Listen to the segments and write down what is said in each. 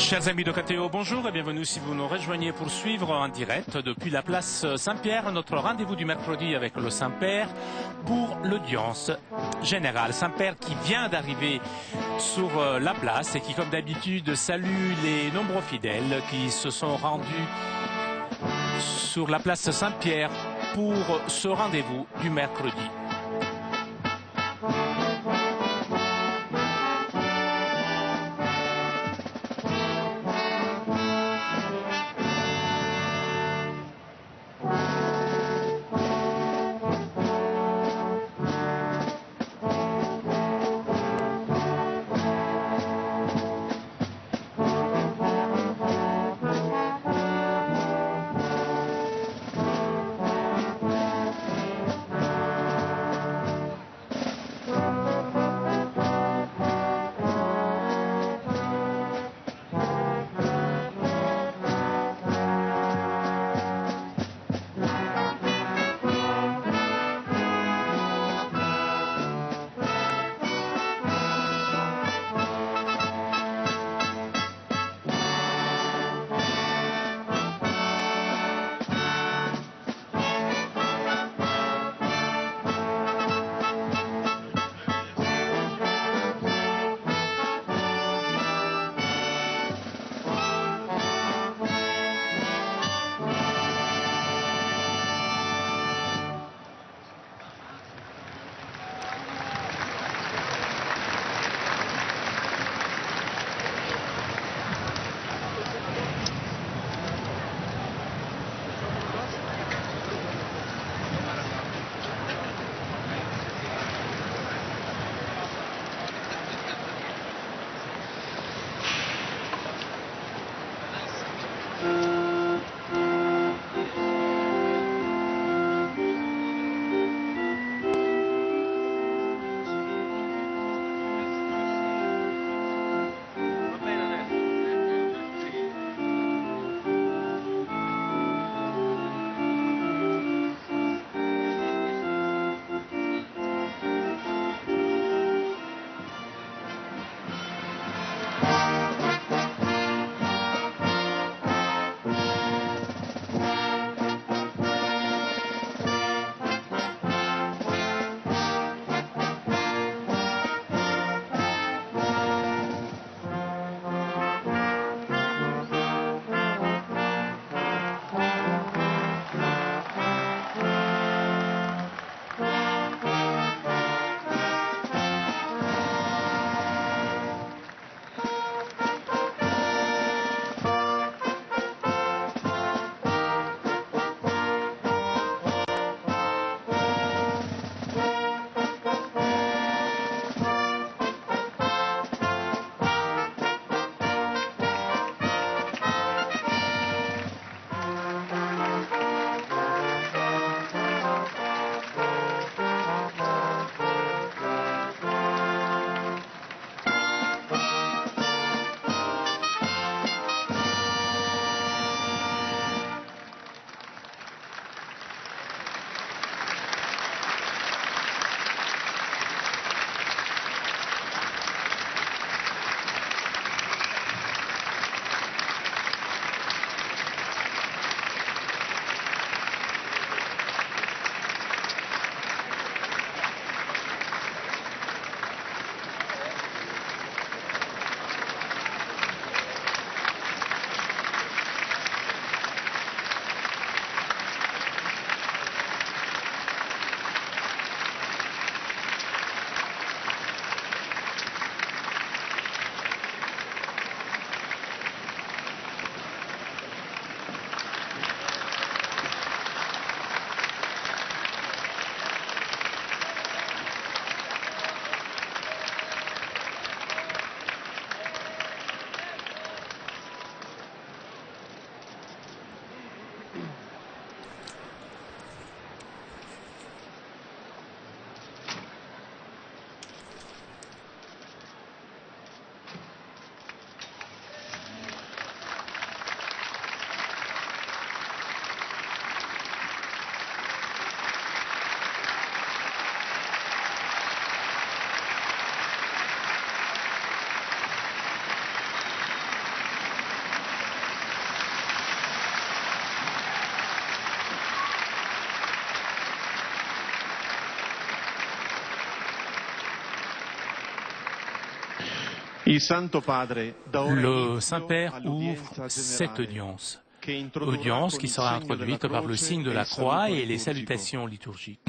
Chers amis de KTO, bonjour et bienvenue si vous nous rejoignez pour suivre en direct depuis la place Saint-Pierre notre rendez-vous du mercredi avec le Saint-Père pour l'audience générale. Saint-Père qui vient d'arriver sur la place et qui comme d'habitude salue les nombreux fidèles qui se sont rendus sur la place Saint-Pierre pour ce rendez-vous du mercredi. Le Saint-Père ouvre cette audience qui sera introduite par le signe de la croix et les salutations liturgiques.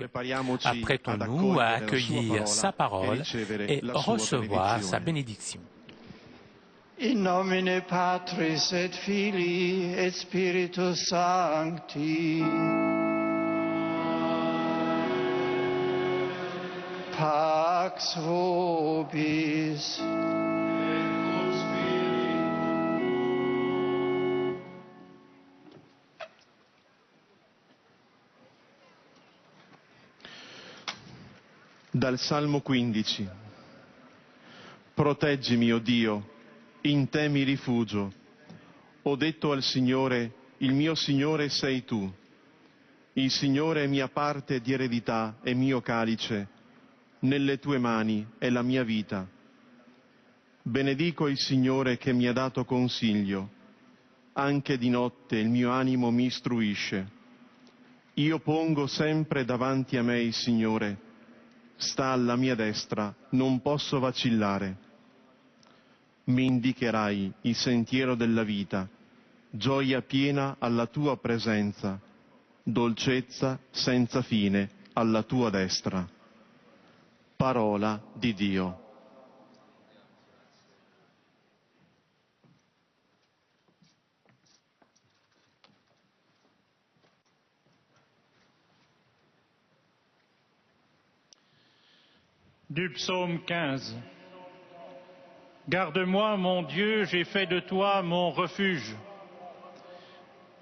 Apprêtons-nous à accueillir sa parole et recevoir sa bénédiction. In nomine Patris et Filii et Spiritus Sancti. Pax vobis. Dal Salmo 15. Proteggimi, o Dio, in te mi rifugio. Ho detto al Signore, il mio Signore sei tu. Il Signore è mia parte di eredità e mio calice. Nelle tue mani è la mia vita. Benedico il Signore che mi ha dato consiglio. Anche di notte il mio animo mi istruisce. Io pongo sempre davanti a me il Signore. Sta alla mia destra, non posso vacillare. Mi indicherai il sentiero della vita, gioia piena alla tua presenza, dolcezza senza fine alla tua destra. Parola di Dio. Du psaume 15. Garde-moi, mon Dieu, j'ai fait de toi mon refuge.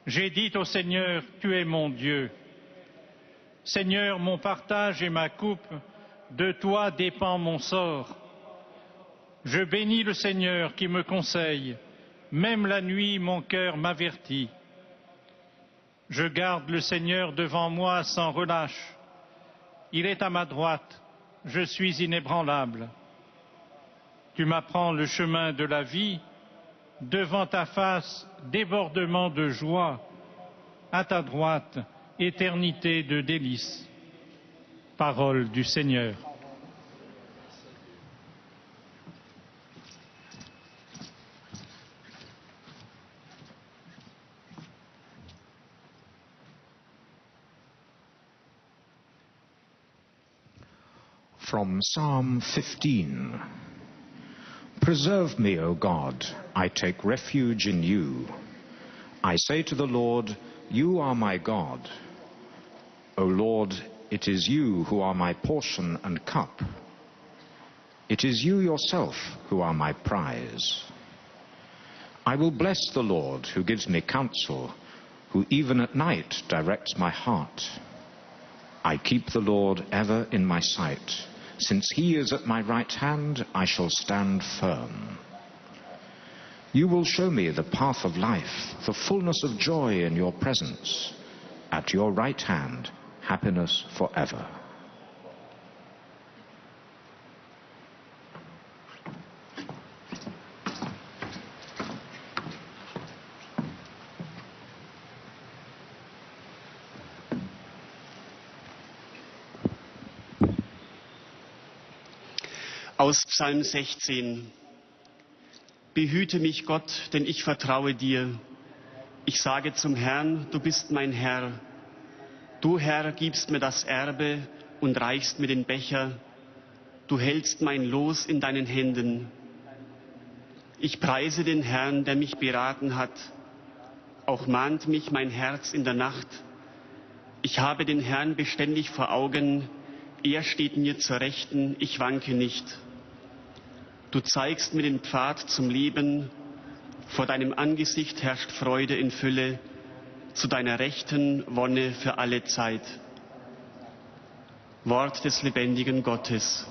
J'ai dit au Seigneur, tu es mon Dieu. Seigneur, mon partage et ma coupe, de toi dépend mon sort. Je bénis le Seigneur qui me conseille, même la nuit mon cœur m'avertit. Je garde le Seigneur devant moi sans relâche. Il est à ma droite. Je suis inébranlable. Tu m'apprends le chemin de la vie, devant ta face, débordement de joie, à ta droite, éternité de délices. Parole du Seigneur. From Psalm 15. Preserve me, O God, I take refuge in you. I say to the Lord, you are my God. O Lord, it is you who are my portion and cup. It is you yourself who are my prize. I will bless the Lord who gives me counsel, who even at night directs my heart. I keep the Lord ever in my sight. Since he is at my right hand, I shall stand firm. You will show me the path of life, the fullness of joy in your presence. At your right hand, happiness forever. Aus Psalm 16. Behüte mich Gott, denn ich vertraue dir. Ich sage zum Herrn, du bist mein Herr. Du, Herr, gibst mir das Erbe und reichst mir den Becher. Du hältst mein Los in deinen Händen. Ich preise den Herrn, der mich beraten hat. Auch mahnt mich mein Herz in der Nacht. Ich habe den Herrn beständig vor Augen. Er steht mir zur Rechten, ich wanke nicht. Du zeigst mir den Pfad zum Leben. Vor deinem Angesicht herrscht Freude in Fülle. Zu deiner Rechten Wonne für alle Zeit. Wort des lebendigen Gottes.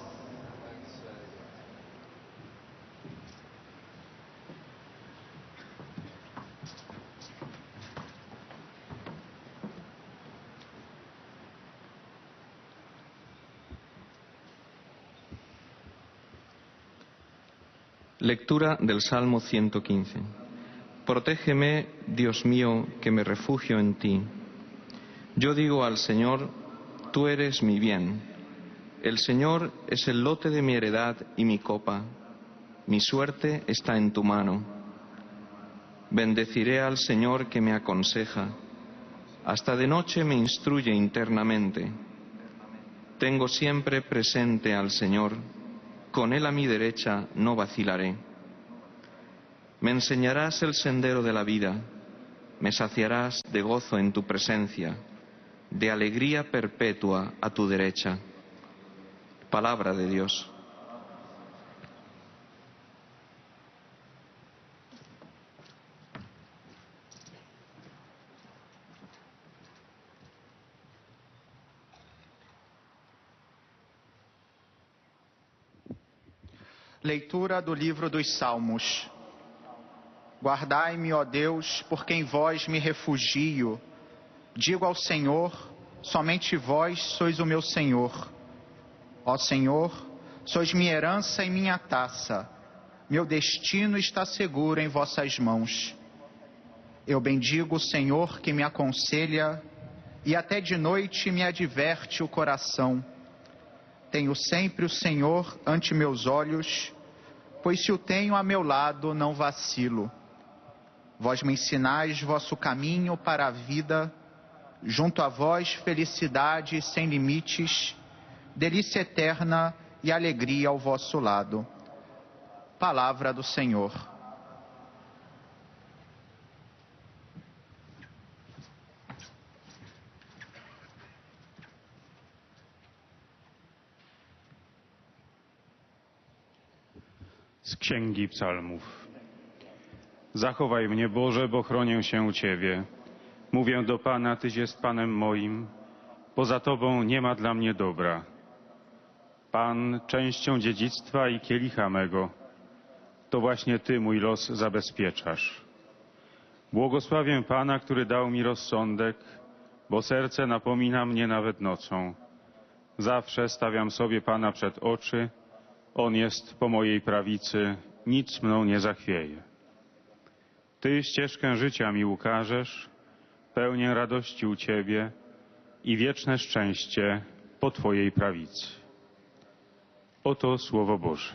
Lectura del Salmo 115. Protégeme, Dios mío, que me refugio en ti. Yo digo al Señor, tú eres mi bien. El Señor es el lote de mi heredad y mi copa. Mi suerte está en tu mano. Bendeciré al Señor que me aconseja. Hasta de noche me instruye internamente. Tengo siempre presente al Señor. Con Él a mi derecha no vacilaré. Me enseñarás el sendero de la vida. Me saciarás de gozo en tu presencia, de alegría perpetua a tu derecha. Palabra de Dios. Leitura do livro dos Salmos. Guardai-me, ó Deus, porque em vós me refugio. Digo ao Senhor, somente vós sois o meu Senhor. Ó Senhor, sois minha herança e minha taça. Meu destino está seguro em vossas mãos. Eu bendigo o Senhor que me aconselha, e até de noite me adverte o coração. Tenho sempre o Senhor ante meus olhos, pois se o tenho a meu lado, não vacilo. Vós me ensinais vosso caminho para a vida, junto a vós felicidade sem limites, delícia eterna e alegria ao vosso lado. Palavra do Senhor. Z Księgi Psalmów. Zachowaj mnie, Boże, bo chronię się u Ciebie. Mówię do Pana, Tyś jest Panem moim. Poza Tobą nie ma dla mnie dobra. Pan częścią dziedzictwa i kielicha mego. To właśnie Ty mój los zabezpieczasz. Błogosławię Pana, który dał mi rozsądek, bo serce napomina mnie nawet nocą. Zawsze stawiam sobie Pana przed oczy. On jest po mojej prawicy, nic mną nie zachwieje. Ty ścieżkę życia mi ukażesz, pełnię radości u Ciebie i wieczne szczęście po Twojej prawicy. Oto Słowo Boże.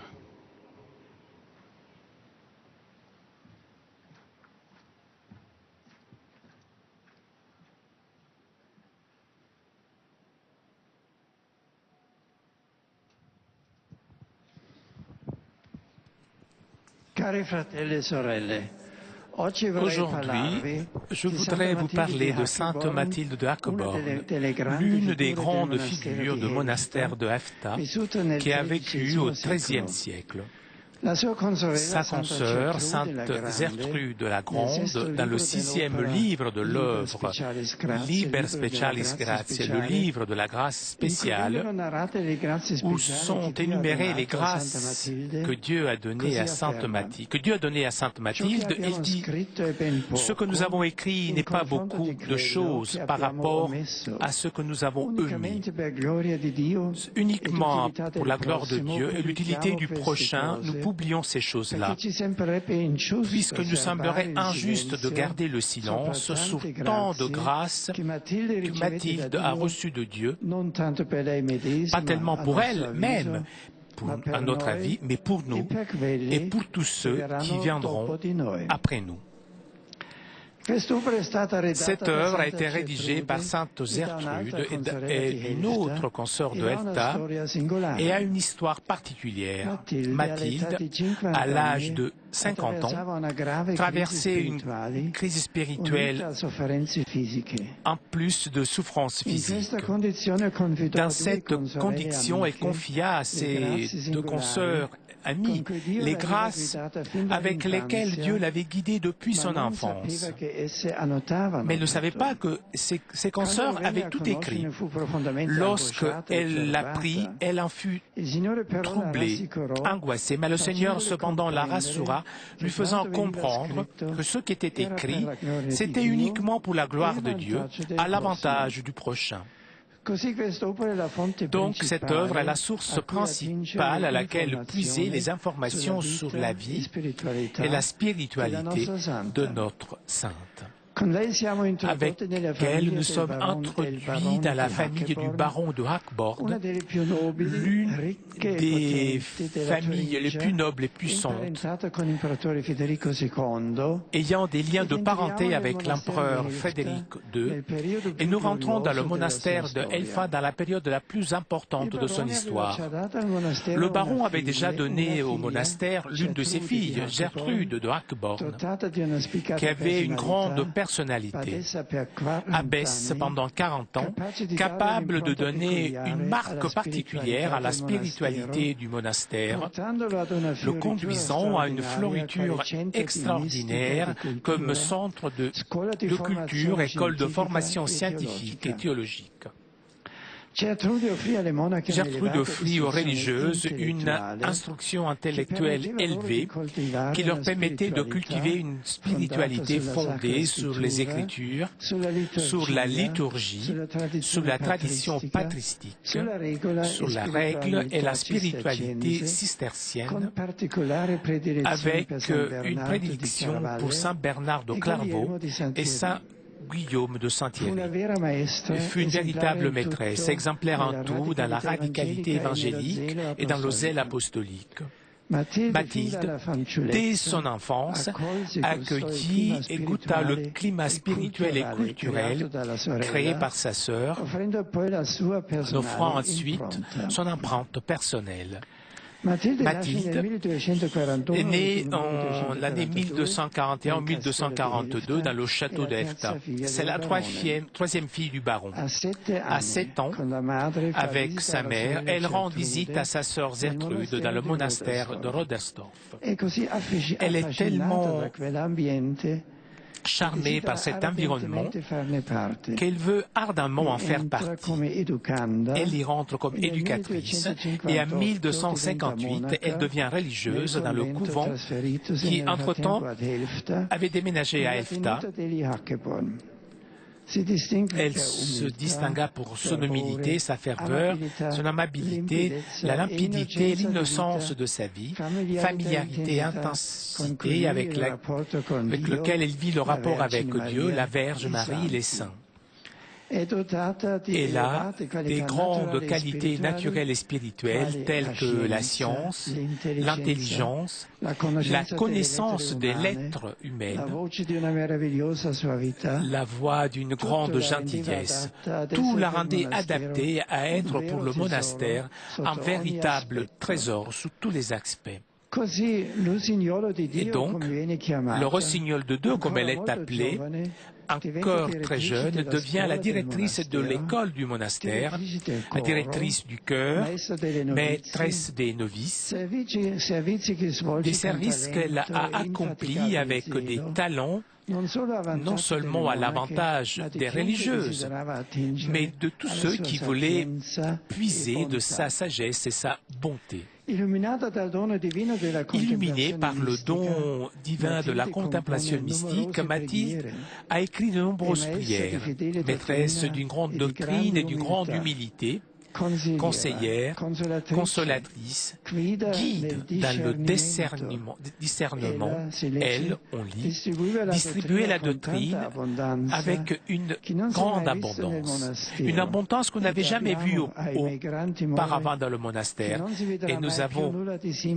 Cari fratelli e sorelle, oggi vorrei Aujourd'hui, parlarvi je di voudrais vous Santa parler de Matilde Sainte di Mathilde de Hackborn, Hackborn, l'une des grandes figures du monastère de Hefta, qui a vécu au XIIIe siècle. Sa consoeur, Sainte Gertrude la Grande, dans le 6e livre de l'œuvre Liber Specialis Gratiae, le livre de la grâce spéciale, où sont énumérées les grâces que Dieu a données à Sainte Mathilde, elle dit « Ce que nous avons écrit n'est pas beaucoup de choses par rapport à ce que nous avons omis. Uniquement pour la gloire de Dieu et l'utilité du prochain, nous oublions ces choses-là, puisque nous semblerait injuste de garder le silence sur tant de grâces que Mathilde a reçues de Dieu, pas tellement pour elle-même, à notre avis, mais pour nous et pour tous ceux qui viendront après nous. Cette œuvre a été rédigée par Sainte Gertrude et une autre consoeur de Hefta et a une histoire particulière. Mathilde, à l'âge de 50 ans, traversait une crise spirituelle en plus de souffrances physiques. Dans cette condition, elle confia à ses deux consoeurs amis les grâces avec lesquelles Dieu l'avait guidée depuis son enfance. Mais elle ne savait pas que ses consoeurs avaient tout écrit. Lorsque elle l'apprit, elle en fut troublée, angoissée. Mais le Seigneur cependant la rassura, lui faisant comprendre que ce qui était écrit, c'était uniquement pour la gloire de Dieu, à l'avantage du prochain. Donc cette œuvre est la source principale à laquelle puiser les informations sur la vie et la spiritualité de notre sainte. avec elle nous sommes introduits dans la famille du baron de Hackborn, l'une des familles les plus nobles et puissantes, ayant des liens de parenté avec l'empereur Frédéric II, et nous rentrons dans le monastère de Elfa dans la période la plus importante de son histoire. Le baron avait déjà donné au monastère l'une de ses filles, Gertrude de Hackborn, qui avait une grande personnalité, abbesse pendant 40 ans, capable de donner une marque particulière à la spiritualité du monastère, le conduisant à une floriture extraordinaire comme centre de culture, école de formation scientifique et théologique. Gertrude offrit aux religieuses une instruction intellectuelle élevée qui leur permettait de cultiver une spiritualité fondée sur les Écritures, sur la liturgie, sur la tradition patristique, sur la règle et la spiritualité cistercienne, avec une prédilection pour Saint Bernard de Clairvaux et Saint Guillaume de Saint-Thierry. Fut une véritable maîtresse, exemplaire en tout dans la radicalité évangélique et dans le zèle apostolique. Mathilde, dès son enfance, accueillit et goûta le climat spirituel et culturel créé par sa sœur, en offrant ensuite son empreinte personnelle. Mathilde est née en l'année 1241-1242 dans le château d'Efta. C'est la troisième fille du baron. À 7 ans, avec sa mère, elle rend visite à sa sœur Gertrude dans le monastère de Rodersdorf. Elle est tellement charmée par cet environnement qu'elle veut ardemment en faire partie. Elle y rentre comme éducatrice et en 1258, elle devient religieuse dans le couvent qui, entre-temps, avait déménagé à Elfta. Elle se distingua pour son humilité, sa ferveur, son amabilité, la limpidité, l'innocence de sa vie, familiarité, intensité avec lequel elle vit le rapport avec Dieu, la Vierge Marie, les saints. Elle a des grandes qualités naturelles et spirituelles telles que la science, l'intelligence, la connaissance des lettres humaines, la voix d'une grande gentillesse. Tout la rendait adaptée à être pour le monastère un véritable trésor sous tous les aspects. Et donc, le rossignol de Dieu, comme elle est appelée, encore très jeune, devient la directrice de l'école du monastère, la directrice du chœur, maîtresse des novices, des services qu'elle a accomplis avec des talents, non seulement à l'avantage des religieuses, mais de tous ceux qui voulaient puiser de sa sagesse et sa bonté. Illuminée par le don divin de la contemplation mystique, Mathilde a écrit de nombreuses prières, maîtresse d'une grande doctrine et d'une grande humilité, conseillère, consolatrice, guide dans le discernement, elle, on lit, distribuait la doctrine avec une grande abondance. Une abondance qu'on n'avait jamais vue auparavant dans le monastère. Et nous avons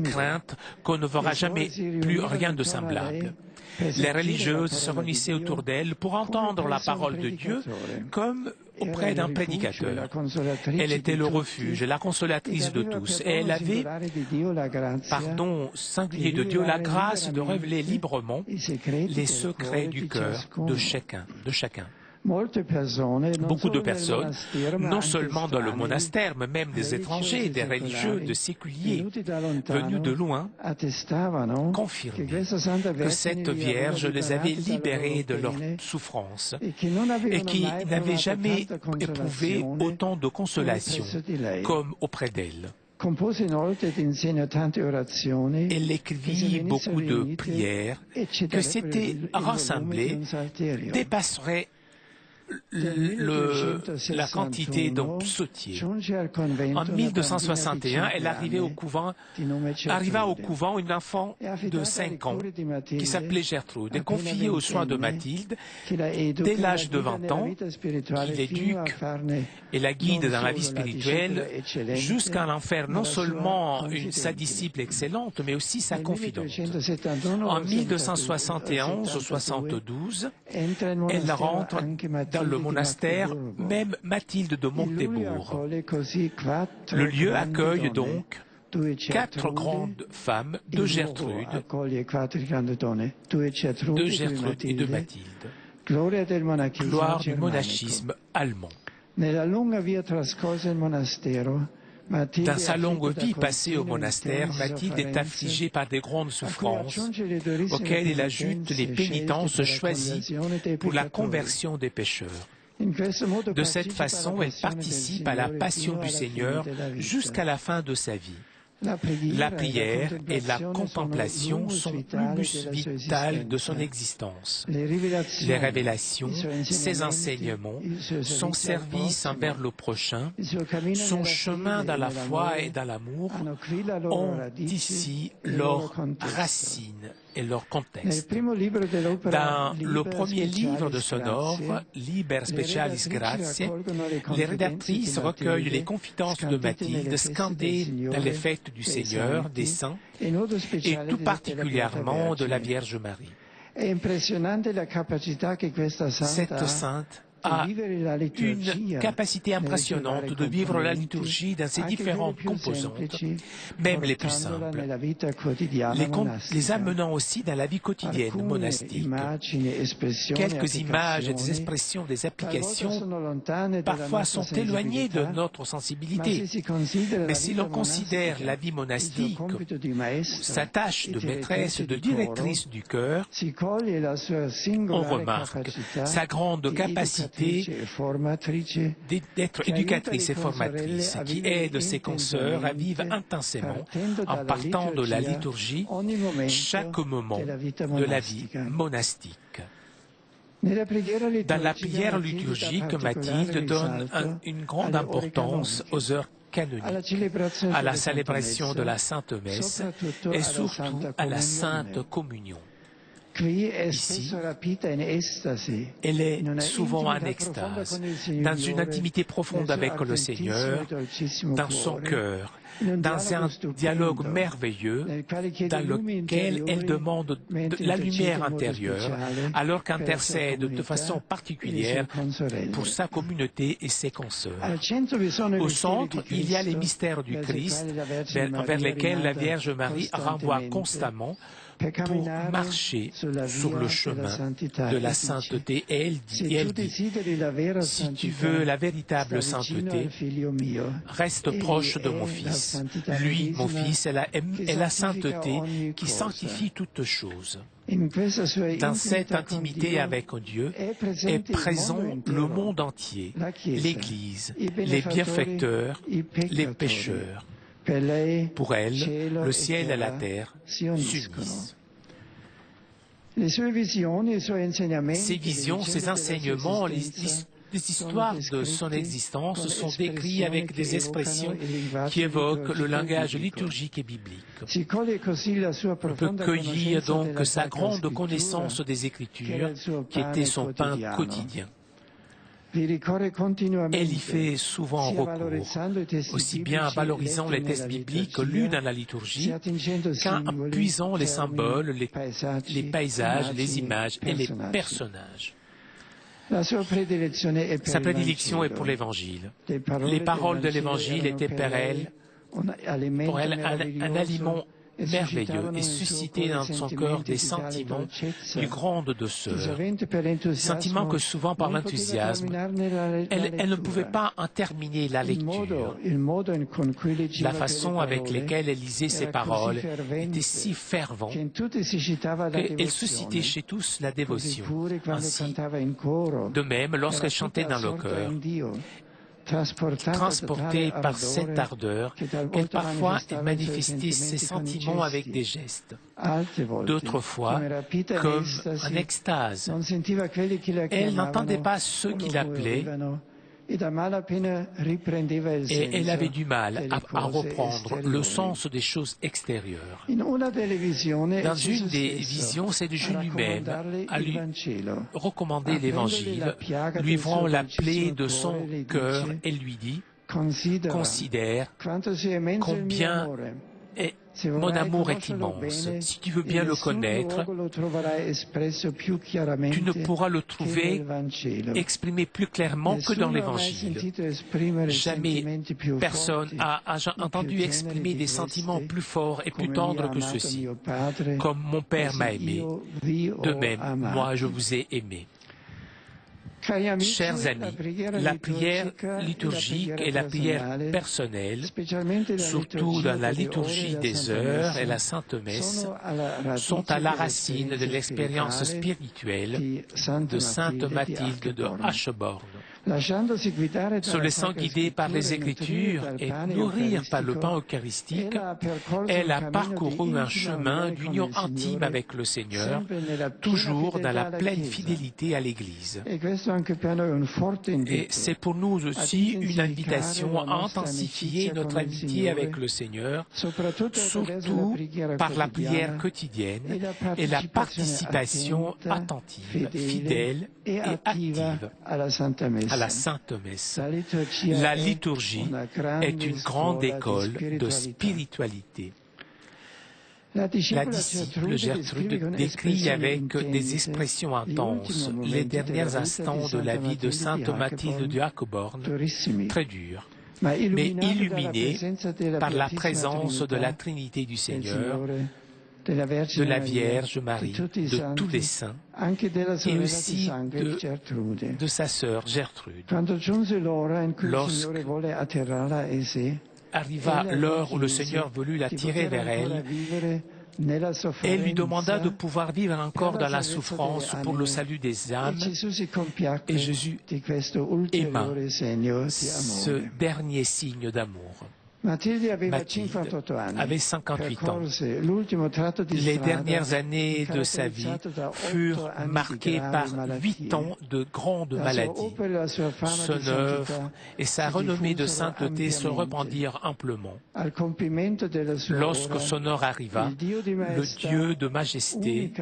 crainte qu'on ne verra jamais plus rien de semblable. Les religieuses se réunissaient autour d'elle pour entendre la parole de Dieu comme auprès d'un prédicateur. Elle était le refuge, la consolatrice de tous. Et elle avait, par don singulier de Dieu, la grâce de révéler librement les secrets du cœur de chacun. Beaucoup de personnes, non seulement dans le monastère, mais même des étrangers, des religieux, des séculiers, venus de loin, confirmaient que cette Vierge les avait libérés de leurs souffrances et qui n'avaient jamais éprouvé autant de consolation comme auprès d'elle. Elle écrivit beaucoup de prières que s'étaient rassemblées dépasserait la quantité de psautiers. En 1261, elle arriva au couvent une enfant de 5 ans qui s'appelait Gertrude et confiée aux soins de Mathilde dès l'âge de 20 ans, qui l'éduque et la guide dans la vie spirituelle jusqu'à en faire non seulement sa disciple excellente, mais aussi sa confidente. En 1271 ou 72, elle rentre dans le monastère, même Mathilde de Montebourg. Le lieu accueille donc 4 grandes femmes de Gertrude et de Mathilde. Gloire du monachisme allemand. Dans sa longue vie passée au monastère, Mathilde est affligée par des grandes souffrances auxquelles elle ajoute les pénitences choisies pour la conversion des pécheurs. De cette façon, elle participe à la passion du Seigneur jusqu'à la fin de sa vie. La prière et la contemplation sont l'humus vital de son existence. Les révélations, ses enseignements, son service envers le prochain, son chemin dans la foi et dans l'amour ont ici leur racine et leur contexte. Dans le premier livre de son œuvre, Liber Specialis Gratiae, les rédactrices recueillent les confidences de Mathilde scandées dans les fêtes du Seigneur, des saints, et tout particulièrement de la Vierge Marie. Cette sainte a une capacité impressionnante de vivre la liturgie dans ses différentes composantes, même les plus simples, les amenant aussi dans la vie quotidienne monastique. Quelques images, des expressions, des applications, parfois sont éloignées de notre sensibilité. Mais si l'on considère la vie monastique, sa tâche de maîtresse, de directrice du cœur, on remarque sa grande capacité d'être éducatrice et formatrice, qui aide ses consoeurs à vivre intensément, en partant de la liturgie, chaque moment de la vie monastique. Dans la prière liturgique, Mathilde donne une grande importance aux heures canoniques, à la célébration de la Sainte Messe et surtout à la Sainte Communion. Ici, elle est souvent en extase, dans une intimité profonde avec le Seigneur, dans son cœur, dans un dialogue merveilleux dans lequel elle demande la lumière intérieure, alors qu'intercède de façon particulière pour sa communauté et ses consoeurs. Au centre, il y a les mystères du Christ, vers lesquels la Vierge Marie renvoie constamment pour marcher sur le chemin de la sainteté. Et elle dit, si tu veux la véritable sainteté, reste proche de mon Fils. Lui, mon Fils, est la sainteté qui sanctifie toutes choses. Dans cette intimité avec Dieu est présent le monde entier, l'Église, les bienfaiteurs, les pécheurs. Pour elle, le ciel et la terre s'unissent. Ses visions, ses enseignements, les histoires de son existence sont décrits avec des expressions qui évoquent le langage liturgique et biblique. On peut cueillir donc sa grande connaissance des Écritures, qui était son pain quotidien. Elle y fait souvent recours, aussi bien en valorisant les textes bibliques lus dans la liturgie qu'en puisant les symboles, les paysages, les images et les personnages. Sa prédilection est pour l'Évangile. Les paroles de l'Évangile étaient pour elle un aliment merveilleux et suscitait dans son cœur des sentiments plus grands de sœur. Sentiments que souvent par l'enthousiasme, elle ne pouvait pas en terminer la lecture. La façon avec laquelle elle lisait ses paroles était si fervente qu'elle suscitait chez tous la dévotion. Ainsi, de même, lorsqu'elle chantait dans le chœur, transportée par cette ardeur qu'elle parfois manifestait ses sentiments avec des gestes, d'autres fois comme en extase. Elle n'entendait pas ceux qui l'appelaient et elle avait du mal à reprendre le sens des choses extérieures. Dans une des visions, c'est Jésus lui-même à lui recommander l'Évangile, lui ouvrant la plaie de son cœur et lui dit « Considère combien mon amour est immense. Si tu veux bien le connaître, tu ne pourras le trouver exprimé plus clairement que dans l'Évangile. Jamais personne n'a entendu exprimer des sentiments plus forts et plus tendres que ceux-ci. Comme mon Père m'a aimé, de même, moi je vous ai aimé. » Chers amis, la prière liturgique et la prière personnelle, surtout dans la liturgie des heures et la Sainte Messe, sont à la racine de l'expérience spirituelle de Sainte Mathilde de Ashbourne. Se laissant guider par les Écritures et nourrir par le pain eucharistique, elle a parcouru un chemin d'union intime avec le Seigneur, toujours dans la pleine fidélité à l'Église. Et c'est pour nous aussi une invitation à intensifier notre amitié avec le Seigneur, surtout par la prière quotidienne et la participation attentive, fidèle et active à la Sainte Messe. La liturgie est une grande école de spiritualité. La disciple Gertrude décrit avec des expressions intenses les derniers instants de la vie de Sainte Mathilde de Ashbourne, très durs, mais illuminés par la présence de la Trinité du Seigneur, de la Vierge Marie, de tous les saints, et aussi de sa sœur Gertrude. Lorsque arriva l'heure où le Seigneur voulut la tirer vers elle, elle lui demanda de pouvoir vivre encore dans la souffrance pour le salut des âmes, et Jésus aima ce dernier signe d'amour. Mathilde avait 58 ans. Les dernières années de sa vie furent marquées par 8 ans de grandes maladies. Son œuvre et sa renommée de sainteté se répandirent amplement. Lorsque son heure arriva, le Dieu de majesté,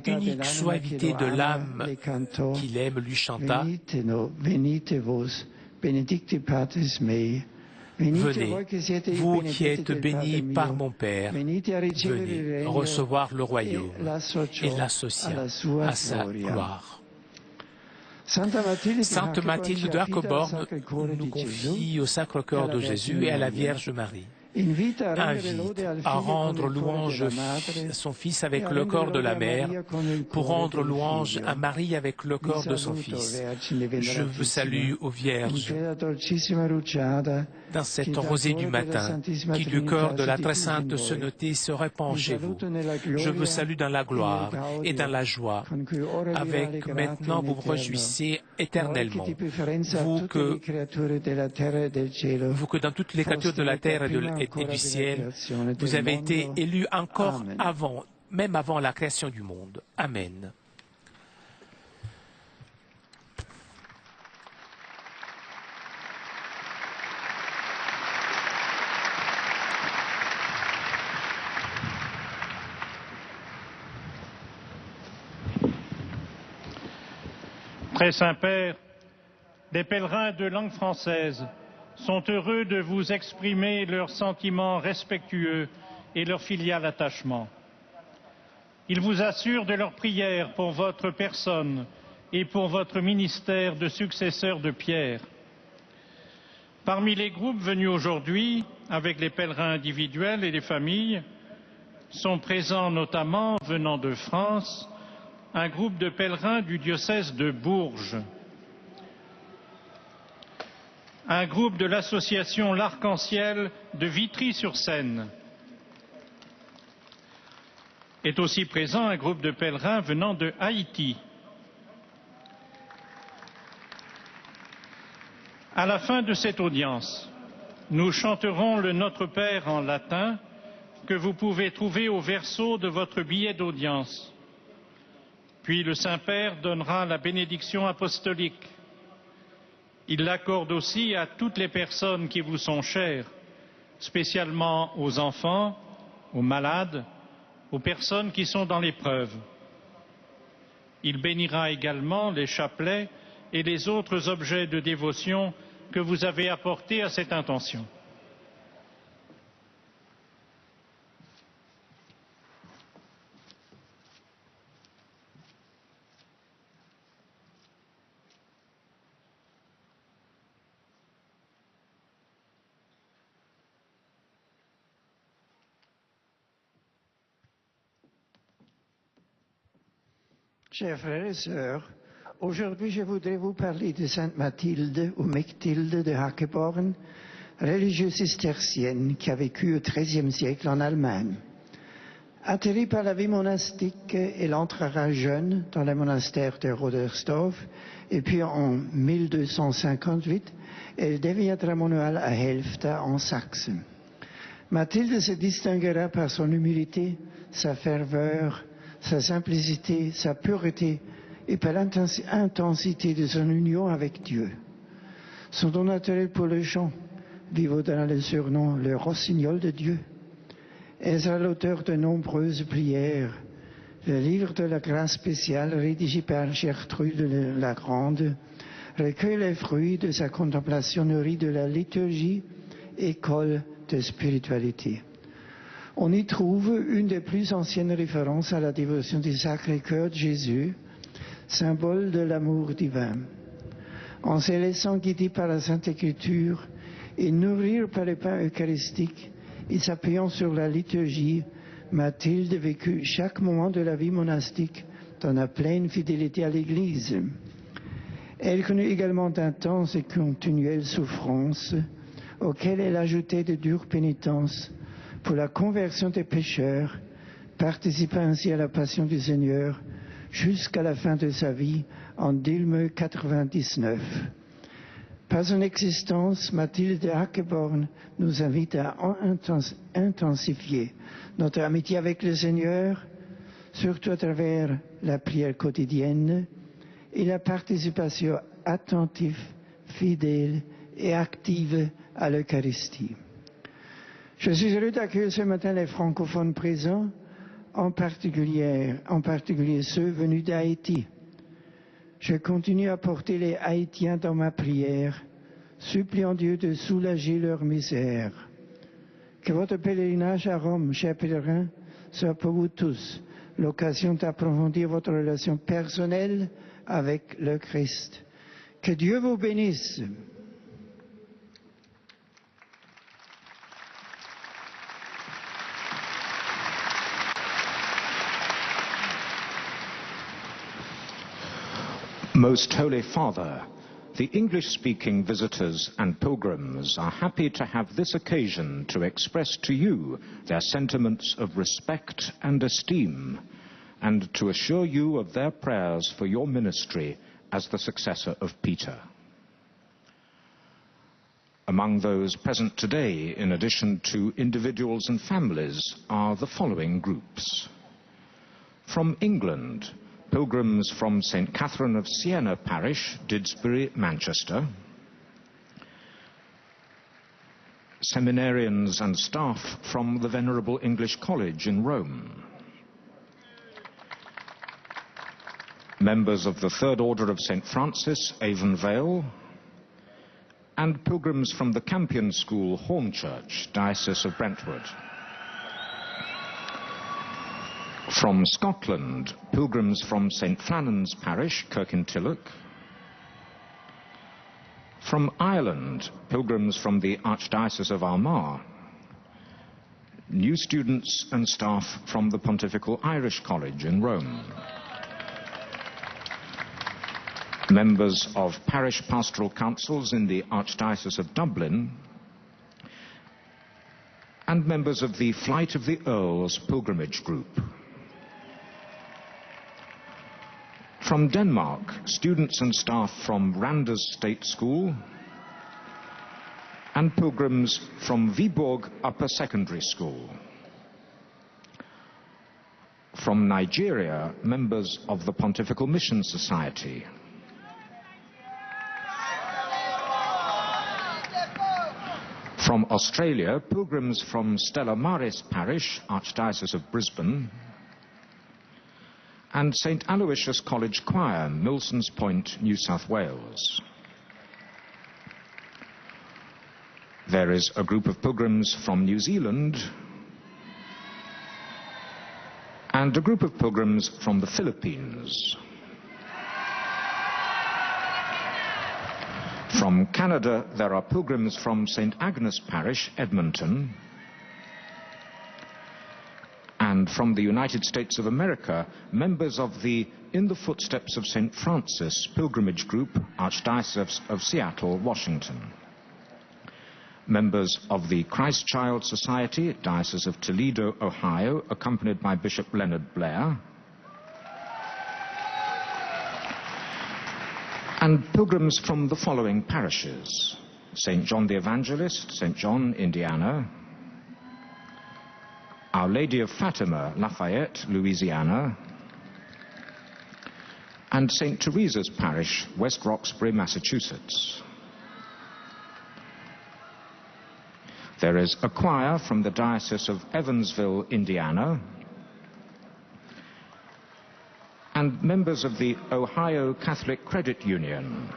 unique suavité de l'âme qu'il aime, lui chanta « Venez, vous qui êtes bénis par mon Père, venez recevoir le royaume et l'associer à sa gloire. » Sainte Mathilde de Ashbourne nous confie au Sacre-Cœur de Jésus et à la Vierge Marie. Invite à rendre louange à son Fils avec le corps de la Mère, pour rendre louange à Marie avec le corps de son Fils. Je vous salue, ô Vierge, dans cette rosée du matin, qui du cœur de la très sainte Sainteté se répand chez vous. Je vous salue dans la gloire et dans la joie, avec maintenant vous vous réjouissez éternellement. Vous que dans toutes les créatures de la terre et du ciel, vous avez été élus encore même avant la création du monde. Amen. Très Saint-Père, des pèlerins de langue française sont heureux de vous exprimer leurs sentiments respectueux et leur filial attachement. Ils vous assurent de leur prière pour votre personne et pour votre ministère de successeur de Pierre. Parmi les groupes venus aujourd'hui, avec les pèlerins individuels et les familles, sont présents notamment, venant de France, un groupe de pèlerins du diocèse de Bourges, un groupe de l'association L'Arc-en-Ciel de Vitry-sur-Seine. Est aussi présent un groupe de pèlerins venant de Haïti. À la fin de cette audience, nous chanterons le Notre Père en latin que vous pouvez trouver au verso de votre billet d'audience. Puis le Saint-Père donnera la bénédiction apostolique. Il l'accorde aussi à toutes les personnes qui vous sont chères, spécialement aux enfants, aux malades, aux personnes qui sont dans l'épreuve. Il bénira également les chapelets et les autres objets de dévotion que vous avez apportés à cette intention. Chers frères et sœurs, aujourd'hui je voudrais vous parler de Sainte Mathilde ou Mechtilde de Hackeborn, religieuse cistercienne qui a vécu au XIIIe siècle en Allemagne. Atterrie par la vie monastique, elle entrera jeune dans le monastère de Rodersdorf et puis en 1258, elle deviendra moine à Helfta en Saxe. Mathilde se distinguera par son humilité, sa ferveur, sa simplicité, sa pureté et par l'intensité de son union avec Dieu. Son don naturel pour le chant lui vaudra le surnom le rossignol de Dieu. Elle sera l'auteur de nombreuses prières. Le livre de la grâce spéciale, rédigé par Gertrude la Grande, recueille les fruits de sa contemplation nourrie de la liturgie, école de spiritualité. On y trouve une des plus anciennes références à la dévotion du Sacré-Cœur de Jésus, symbole de l'amour divin. En se laissant guider par la Sainte Écriture et nourrir par le pain eucharistique et s'appuyant sur la liturgie, Mathilde vécut chaque moment de la vie monastique dans la pleine fidélité à l'Église. Elle connut également d'intenses et continuelles souffrances auxquelles elle ajoutait de dures pénitences pour la conversion des pécheurs, participa ainsi à la passion du Seigneur jusqu'à la fin de sa vie en 1099. Par son existence, Mathilde de Hackeborn nous invite à intensifier notre amitié avec le Seigneur, surtout à travers la prière quotidienne et la participation attentive, fidèle et active à l'Eucharistie. Je suis heureux d'accueillir ce matin les francophones présents, en particulier ceux venus d'Haïti. Je continue à porter les Haïtiens dans ma prière, suppliant Dieu de soulager leur misère. Que votre pèlerinage à Rome, chers pèlerins, soit pour vous tous l'occasion d'approfondir votre relation personnelle avec le Christ. Que Dieu vous bénisse. Most Holy Father, the English-speaking visitors and pilgrims are happy to have this occasion to express to you their sentiments of respect and esteem, and to assure you of their prayers for your ministry as the successor of Peter. Among those present today, in addition to individuals and families, are the following groups. From England, pilgrims from St. Catherine of Siena Parish, Didsbury, Manchester. Seminarians and staff from the Venerable English College in Rome. Members of the Third Order of St. Francis, Avonvale. And pilgrims from the Campion School, Hornchurch, Diocese of Brentwood. From Scotland, pilgrims from St. Flannan's Parish, Kirkintilloch. From Ireland, pilgrims from the Archdiocese of Armagh. New students and staff from the Pontifical Irish College in Rome. Members of parish pastoral councils in the Archdiocese of Dublin. And members of the Flight of the Earls pilgrimage group. From Denmark, students and staff from Randers State School, and pilgrims from Viborg Upper Secondary School. From Nigeria, members of the Pontifical Mission Society. From Australia, pilgrims from Stella Maris Parish, Archdiocese of Brisbane, and St. Aloysius College Choir, Milsons Point, New South Wales. There is a group of pilgrims from New Zealand and a group of pilgrims from the Philippines. From Canada, there are pilgrims from St. Agnes Parish, Edmonton. And from the United States of America, members of the In the Footsteps of St. Francis pilgrimage group, Archdiocese of Seattle, Washington. Members of the Christ Child Society, Diocese of Toledo, Ohio, accompanied by Bishop Leonard Blair. And pilgrims from the following parishes: St. John the Evangelist, St. John, Indiana; Our Lady of Fatima, Lafayette, Louisiana; and St. Teresa's Parish, West Roxbury, Massachusetts. There is a choir from the Diocese of Evansville, Indiana, and members of the Ohio Catholic Credit Union.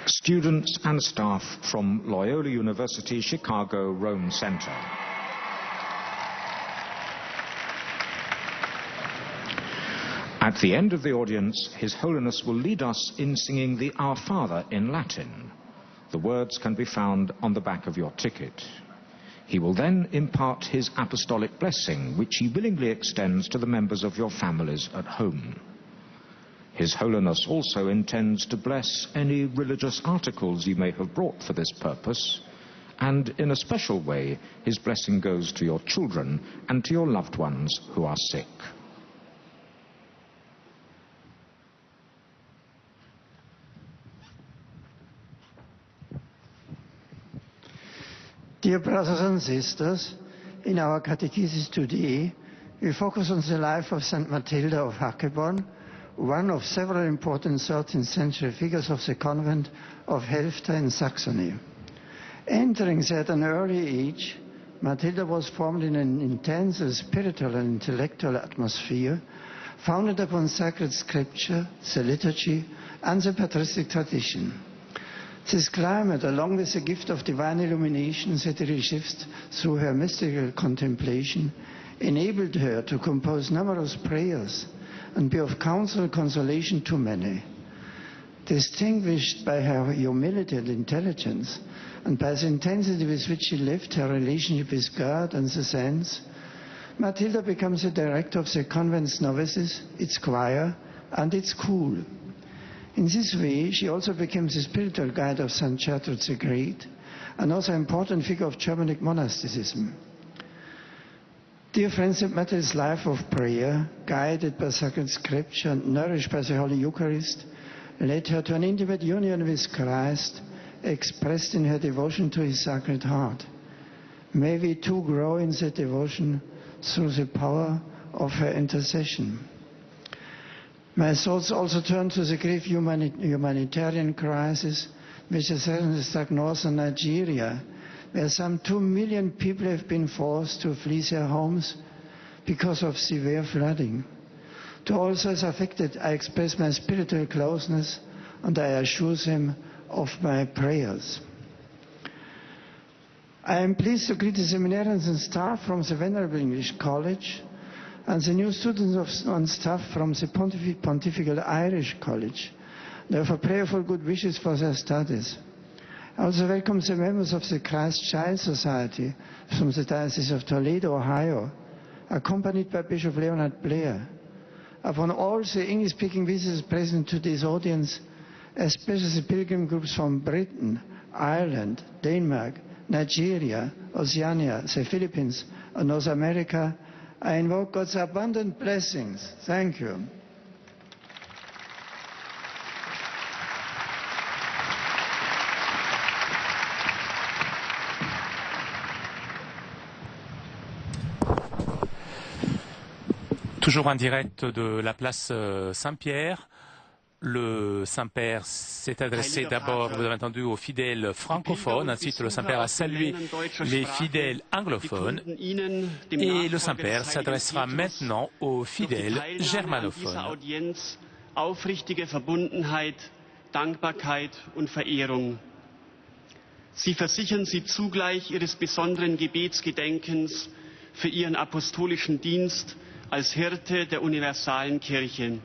Students and staff from Loyola University Chicago Rome Center. At the end of the audience, His Holiness will lead us in singing the Our Father in Latin. The words can be found on the back of your ticket. He will then impart his apostolic blessing, which he willingly extends to the members of your families at home. His Holiness also intends to bless any religious articles you may have brought for this purpose, and in a special way, his blessing goes to your children and to your loved ones who are sick. Dear brothers and sisters, in our catechesis today, we focus on the life of St. Matilda of Hackeborn, one of several important 13th century figures of the convent of Helfta in Saxony. Entering at an early age, Matilda was formed in an intense spiritual and intellectual atmosphere, founded upon sacred scripture, the liturgy, and the patristic tradition. This climate, along with the gift of divine illumination that she received through her mystical contemplation, enabled her to compose numerous prayers and be of counsel and consolation to many. Distinguished by her humility and intelligence, and by the intensity with which she lived her relationship with God and the saints, Matilda becomes the director of the convent's novices, its choir, and its school. In this way, she also became the spiritual guide of St. Gertrude the Great, and also an important figure of Germanic monasticism. Dear friends, St. Matilda's life of prayer, guided by sacred scripture and nourished by the Holy Eucharist, led her to an intimate union with Christ, expressed in her devotion to His Sacred Heart. May we too grow in that devotion through the power of her intercession. My thoughts also turn to the grave humanitarian crisis which has struck northern Nigeria, where some 2 million people have been forced to flee their homes because of severe flooding. To all those affected, I express my spiritual closeness and I assure them of my prayers. I am pleased to greet the seminarians and staff from the Venerable English College and the new students and staff from the Pontifical Irish College, Now for prayerful good wishes for their studies. I also welcome the members of the Christ Child Society from the Diocese of Toledo, Ohio, accompanied by Bishop Leonard Blair. Upon all the English-speaking visitors present to this audience, especially the pilgrim groups from Britain, Ireland, Denmark, Nigeria, Oceania, the Philippines, and North America, I invoke God's abundant blessings. Thank you. Toujours en direct de la place Saint-Pierre. Le Saint-Père s'est adressé d'abord, vous avez entendu, aux fidèles francophones. Ensuite, le Saint-Père a salué les fidèles anglophones. Et le Saint-Père s'adressera maintenant aux fidèles germanophones. Aufrichtige Verbundenheit, Dankbarkeit und Verehrung. Sie versichern Sie zugleich Ihres besonderen Gebetsgedenkens für Ihren apostolischen Dienst als Hirte der universalen Kirche.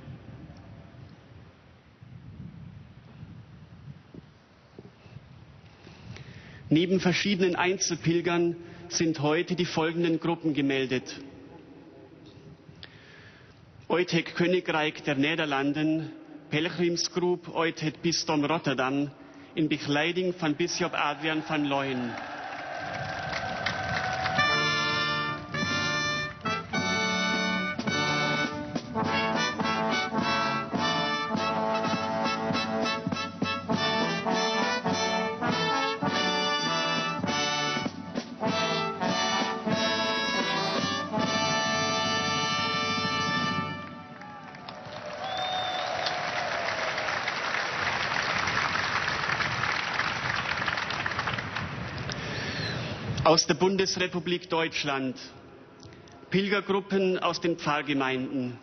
Neben verschiedenen Einzelpilgern sind heute die folgenden Gruppen gemeldet. Uit het Koninkrijk der Nederlanden, Pelgrimsgroep uit het Bisdom Rotterdam in begeleiding van Bisschop Adrian van Leeuwen. Aus der Bundesrepublik Deutschland, Pilgergruppen aus den Pfarrgemeinden,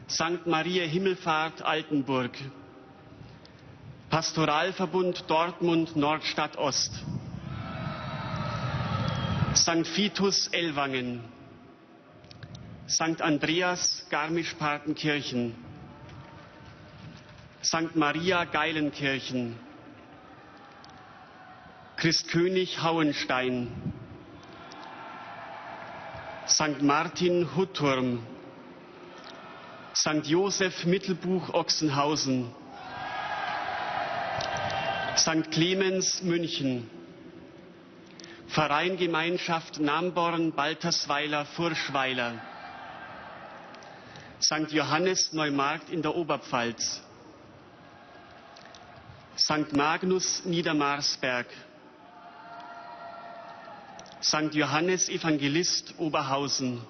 St. Maria Himmelfahrt Altenburg, Pastoralverbund Dortmund Nordstadt Ost, St. Vitus Ellwangen, St. Andreas Garmisch-Partenkirchen, St. Maria Geilenkirchen, Christkönig Hauenstein, St. Martin Hutturm, St. Josef Mittelbuch Ochsenhausen, St. Clemens München, Verein Gemeinschaft Namborn Baltersweiler Furschweiler, St. Johannes Neumarkt in der Oberpfalz, St. Magnus Niedermarsberg, St. Johannes Evangelist Oberhausen,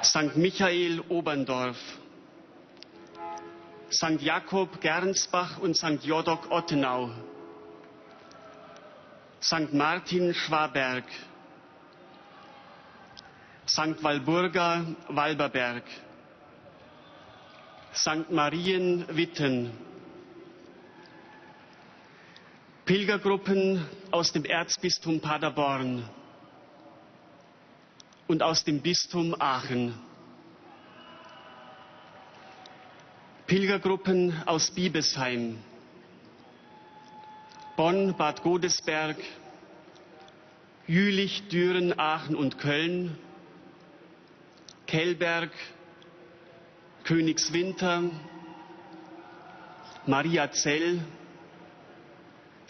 St. Michael Oberndorf, St. Jakob Gernsbach und St. Jodok Ottenau, St. Martin Schwaberg, St. Walburga Walberberg, St. Marien Witten, Pilgergruppen aus dem Erzbistum Paderborn und aus dem Bistum Aachen, Pilgergruppen aus Biebesheim, Bonn, Bad Godesberg, Jülich, Düren, Aachen und Köln, Kellberg, Königswinter, Mariazell,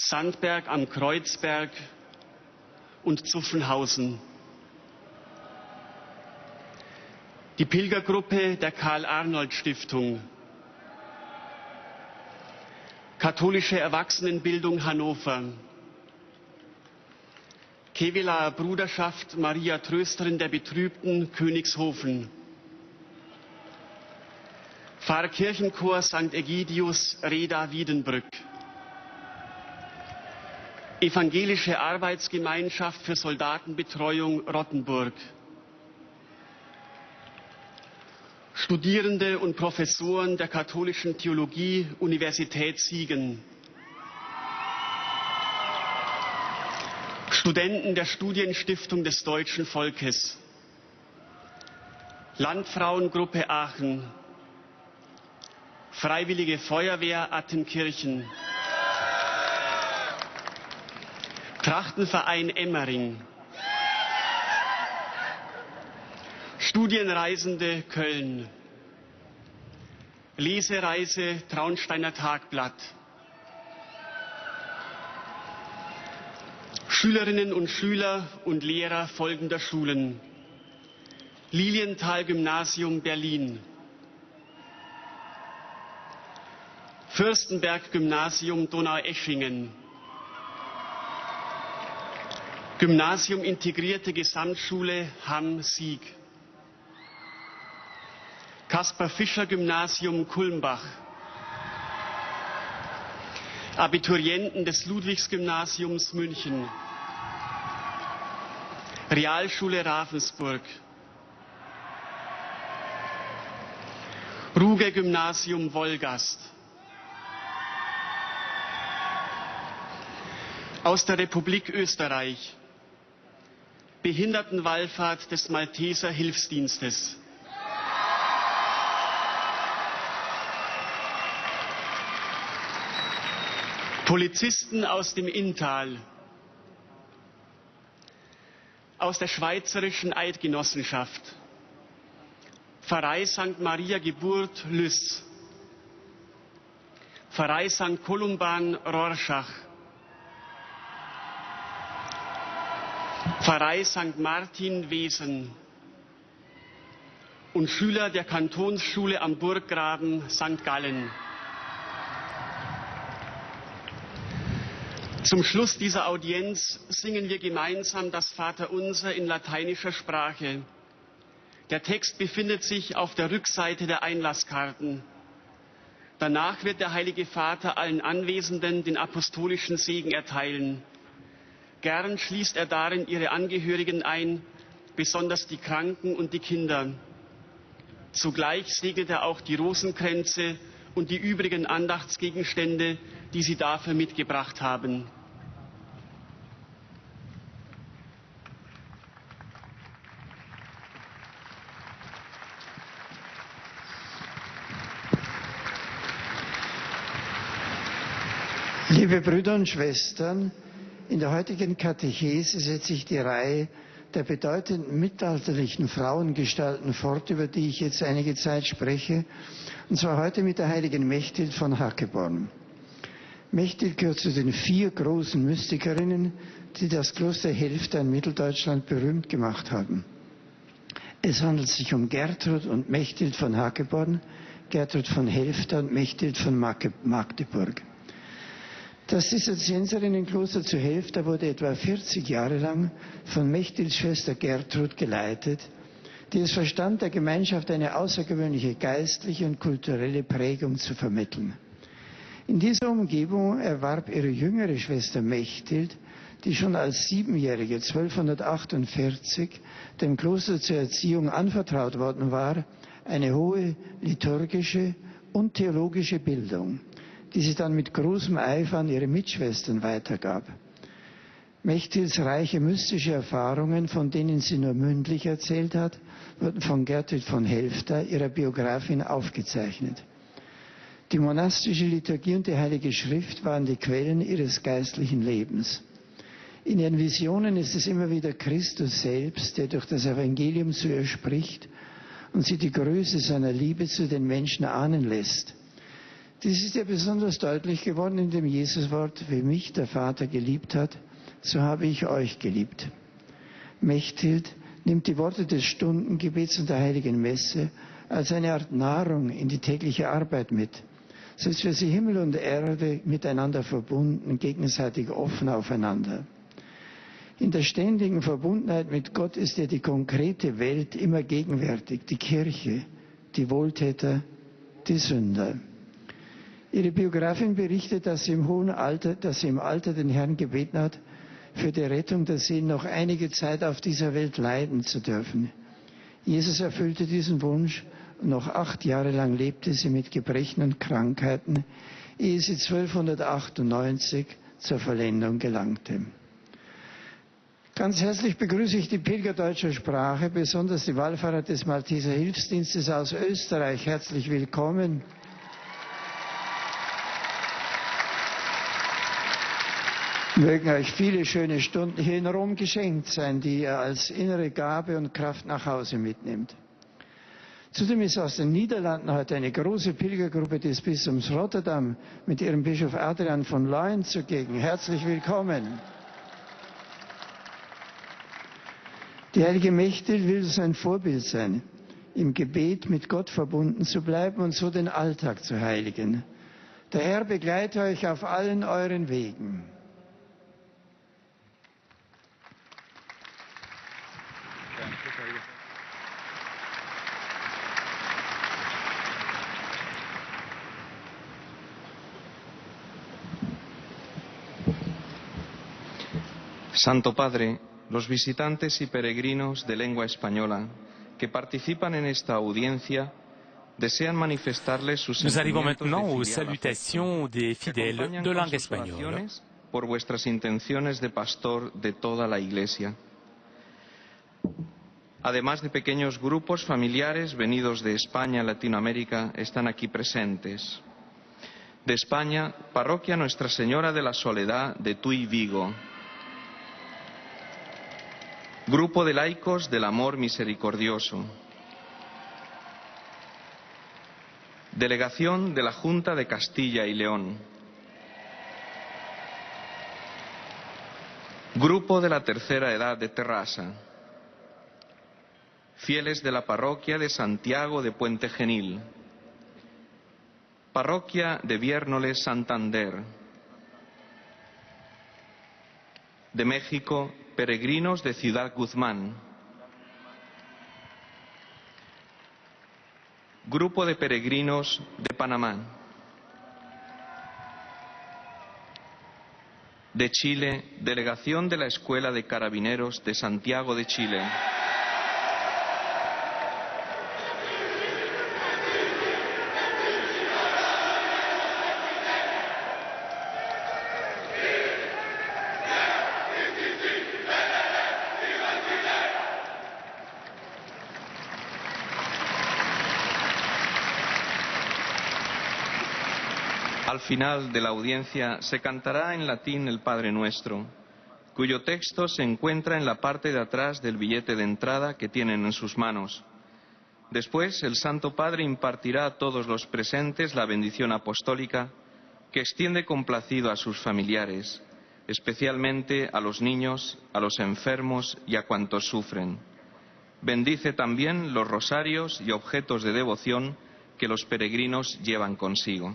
Sandberg am Kreuzberg und Zuffenhausen. Die Pilgergruppe der Karl-Arnold-Stiftung, Katholische Erwachsenenbildung Hannover, Kevelaer Bruderschaft Maria Trösterin der Betrübten Königshofen, Pfarrkirchenchor St. Egidius Reda Wiedenbrück, Evangelische Arbeitsgemeinschaft für Soldatenbetreuung Rottenburg, Studierende und Professoren der Katholischen Theologie Universität Siegen, Studenten der Studienstiftung des Deutschen Volkes, Landfrauengruppe Aachen, Freiwillige Feuerwehr Attenkirchen, Trachtenverein Emmering, Studienreisende Köln, Lesereise Traunsteiner Tagblatt, Schülerinnen und Schüler und Lehrer folgender Schulen: Lilienthal-Gymnasium Berlin, Fürstenberg-Gymnasium Donaueschingen, Gymnasium Integrierte Gesamtschule Hamm-Sieg, Kaspar-Fischer-Gymnasium Kulmbach, Abiturienten des Ludwigsgymnasiums München, Realschule Ravensburg, Ruge-Gymnasium Wolgast, aus der Republik Österreich, Behindertenwallfahrt des Malteser Hilfsdienstes, Polizisten aus dem Inntal, aus der Schweizerischen Eidgenossenschaft, Pfarrei St. Maria Geburt Lüss, Pfarrei St. Kolumban Rorschach, Pfarrei St. Martin Wesen und Schüler der Kantonsschule am Burggraben St. Gallen. Zum Schluss dieser Audienz singen wir gemeinsam das Vaterunser in lateinischer Sprache. Der Text befindet sich auf der Rückseite der Einlasskarten. Danach wird der Heilige Vater allen Anwesenden den apostolischen Segen erteilen. Gern schließt er darin ihre Angehörigen ein, besonders die Kranken und die Kinder. Zugleich segnet er auch die Rosenkränze und die übrigen Andachtsgegenstände, die sie dafür mitgebracht haben. Liebe Brüder und Schwestern, in der heutigen Katechese setze ich die Reihe der bedeutenden mittelalterlichen Frauengestalten fort, über die ich jetzt einige Zeit spreche, und zwar heute mit der heiligen Mechthild von Hackeborn. Mechthild gehört zu den 4 großen Mystikerinnen, die das Kloster Helfta in Mitteldeutschland berühmt gemacht haben. Es handelt sich um Gertrud und Mechthild von Hackeborn, Gertrud von Helfta und Mechthild von Magdeburg. Das Zisterzienserinnenkloster zu Helfta wurde etwa 40 Jahre lang von Mechthilds Schwester Gertrud geleitet, die es verstand, der Gemeinschaft eine außergewöhnliche geistliche und kulturelle Prägung zu vermitteln. In dieser Umgebung erwarb ihre jüngere Schwester Mechthild, die schon als 7-Jährige 1248 dem Kloster zur Erziehung anvertraut worden war, eine hohe liturgische und theologische Bildung, die sie dann mit großem Eifer an ihre Mitschwestern weitergab. Mechthilds reiche mystische Erfahrungen, von denen sie nur mündlich erzählt hat, wurden von Gertrud von Helfta, ihrer Biografin, aufgezeichnet. Die monastische Liturgie und die Heilige Schrift waren die Quellen ihres geistlichen Lebens. In ihren Visionen ist es immer wieder Christus selbst, der durch das Evangelium zu ihr spricht und sie die Größe seiner Liebe zu den Menschen ahnen lässt. Dies ist ja besonders deutlich geworden in dem Jesuswort: Wie mich der Vater geliebt hat, so habe ich euch geliebt. Mechthild nimmt die Worte des Stundengebets und der Heiligen Messe als eine Art Nahrung in die tägliche Arbeit mit. So ist für sie Himmel und Erde miteinander verbunden, gegenseitig offen aufeinander. In der ständigen Verbundenheit mit Gott ist ihr die konkrete Welt immer gegenwärtig, die Kirche, die Wohltäter, die Sünder. Ihre Biografin berichtet, dass sie im Alter den Herrn gebeten hat, für die Rettung der Seelen noch einige Zeit auf dieser Welt leiden zu dürfen. Jesus erfüllte diesen Wunsch und noch 8 Jahre lang lebte sie mit Gebrechen und Krankheiten, ehe sie 1298 zur Vollendung gelangte. Ganz herzlich begrüße ich die Pilger deutscher Sprache, besonders die Wallfahrer des Malteser Hilfsdienstes aus Österreich. Herzlich willkommen. Mögen euch viele schöne Stunden hier in Rom geschenkt sein, die ihr als innere Gabe und Kraft nach Hause mitnimmt. Zudem ist aus den Niederlanden heute eine große Pilgergruppe des Bistums Rotterdam mit ihrem Bischof Adrian von Leyen zugegen. Herzlich willkommen. Die heilige Mechthild will uns ein Vorbild sein, im Gebet mit Gott verbunden zu bleiben und so den Alltag zu heiligen. Der Herr begleite euch auf allen euren Wegen. Santo Padre, los visitantes y peregrinos de lengua española que participan en esta audiencia desean manifestarles sus Nous arrivons sentimientos maintenant aux de filial salutations des afecto, que fidèles acompañan de con langue sus espagnole. oraciones por vuestras intenciones de pastor de toda la Iglesia. Además de pequeños grupos familiares venidos de España, Latinoamérica, están aquí presentes. De España, Parroquia Nuestra Señora de la Soledad de Tuy, Vigo. Grupo de laicos del Amor Misericordioso. Delegación de la Junta de Castilla y León. Grupo de la Tercera Edad de Terrassa. Fieles de la Parroquia de Santiago de Puente Genil. Parroquia de Viérnoles, Santander. De México, peregrinos de Ciudad Guzmán. Grupo de peregrinos de Panamá. De Chile, delegación de la Escuela de Carabineros de Santiago de Chile. Al final de la audiencia se cantará en latín el Padre Nuestro, cuyo texto se encuentra en la parte de atrás del billete de entrada que tienen en sus manos. Después, el Santo Padre impartirá a todos los presentes la bendición apostólica que extiende complacido a sus familiares, especialmente a los niños, a los enfermos y a cuantos sufren. Bendice también los rosarios y objetos de devoción que los peregrinos llevan consigo.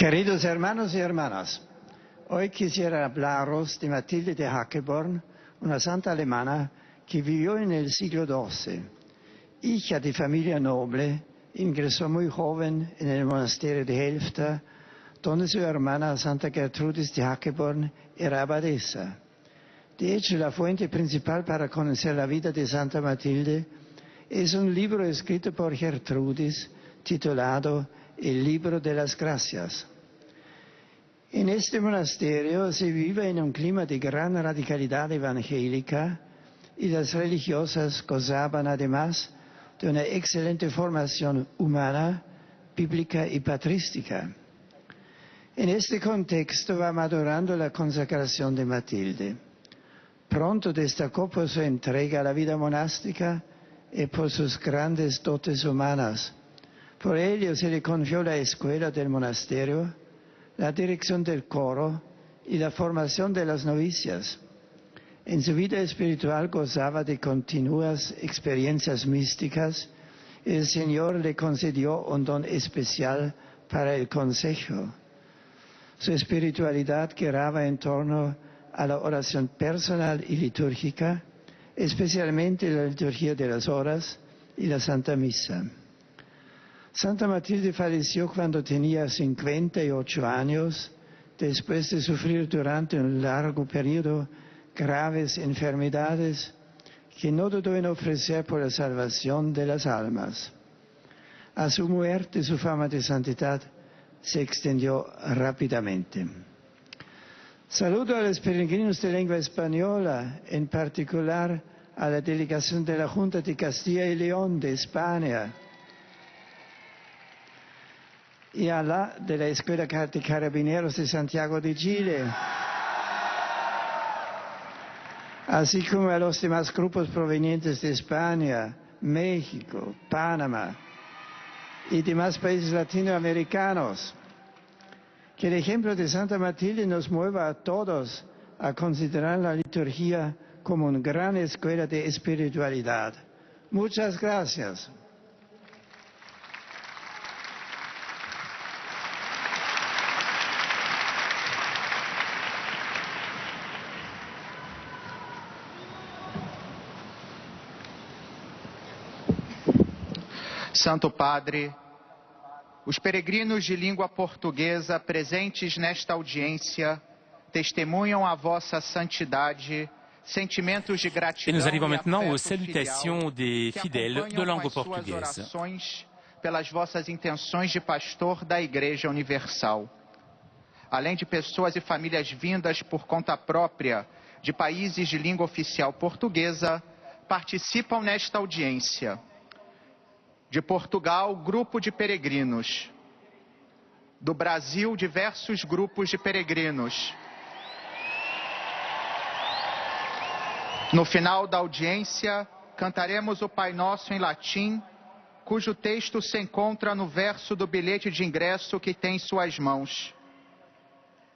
Queridos hermanos y hermanas, hoy quisiera hablaros de Matilde de Hackeborn, una santa alemana que vivió en el siglo XII. Hija de familia noble, ingresó muy joven en el monasterio de Helfta, donde su hermana Santa Gertrudis de Hackeborn era abadesa. De hecho, la fuente principal para conocer la vida de Santa Matilde es un libro escrito por Gertrudis titulado El Libro de las Gracias. En este monasterio se vive en un clima de gran radicalidad evangélica y las religiosas gozaban además de una excelente formación humana, bíblica y patrística. En este contexto va madurando la consagración de Matilde. Pronto destacó por su entrega a la vida monástica y por sus grandes dotes humanas. Por ello se le confió la escuela del monasterio, la dirección del coro y la formación de las novicias. En su vida espiritual gozaba de continuas experiencias místicas y el Señor le concedió un don especial para el consejo. Su espiritualidad giraba en torno a la oración personal y litúrgica, especialmente la liturgia de las horas y la Santa Misa. Santa Matilde falleció cuando tenía 58 años, después de sufrir durante un largo periodo graves enfermedades que no dudó en ofrecer por la salvación de las almas. A su muerte su fama de santidad se extendió rápidamente. Saludo a los peregrinos de lengua española, en particular a la delegación de la Junta de Castilla y León de España y a la de la Escuela de Carabineros de Santiago de Chile, así como a los demás grupos provenientes de España, México, Panamá y demás países latinoamericanos. Que el ejemplo de Santa Matilde nos mueva a todos a considerar la liturgia como una gran escuela de espiritualidad. Muchas gracias. Santo Padre, os peregrinos de língua portuguesa presentes nesta audiência testemunham a vossa santidade, sentimentos de Et gratidão nous arrivons e maintenant aux afeto salutations filial des que fidèles de acompanham langue com as suas portugaise. orações pelas vossas intenções de pastor da Igreja Universal. Além de pessoas e famílias vindas por conta própria de países de língua oficial portuguesa, participam nesta audiência. De Portugal, grupo de peregrinos. Do Brasil, diversos grupos de peregrinos. No final da audiência, cantaremos o Pai Nosso em latim, cujo texto se encontra no verso do bilhete de ingresso que tem em suas mãos.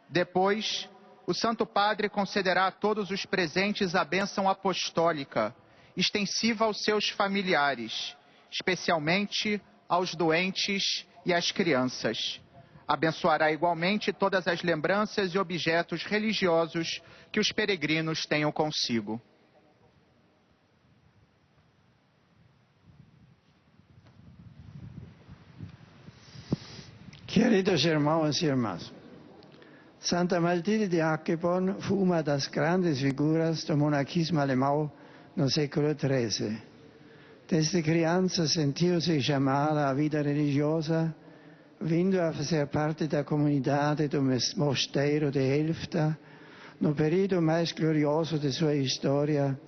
Depois, o Santo Padre concederá a todos os presentes a bênção apostólica, extensiva aos seus familiares, especialmente aos doentes e às crianças. Abençoará igualmente todas as lembranças e objetos religiosos que os peregrinos tenham consigo. Queridos irmãos e irmãs, Santa Matilde de Hackeborn foi uma das grandes figuras do monarquismo alemão no século XIII. Desde criança sentiu-se chamada à vida religiosa, vindo a fazer parte da comunidade do mosteiro de Helfta, no período mais glorioso de sua história,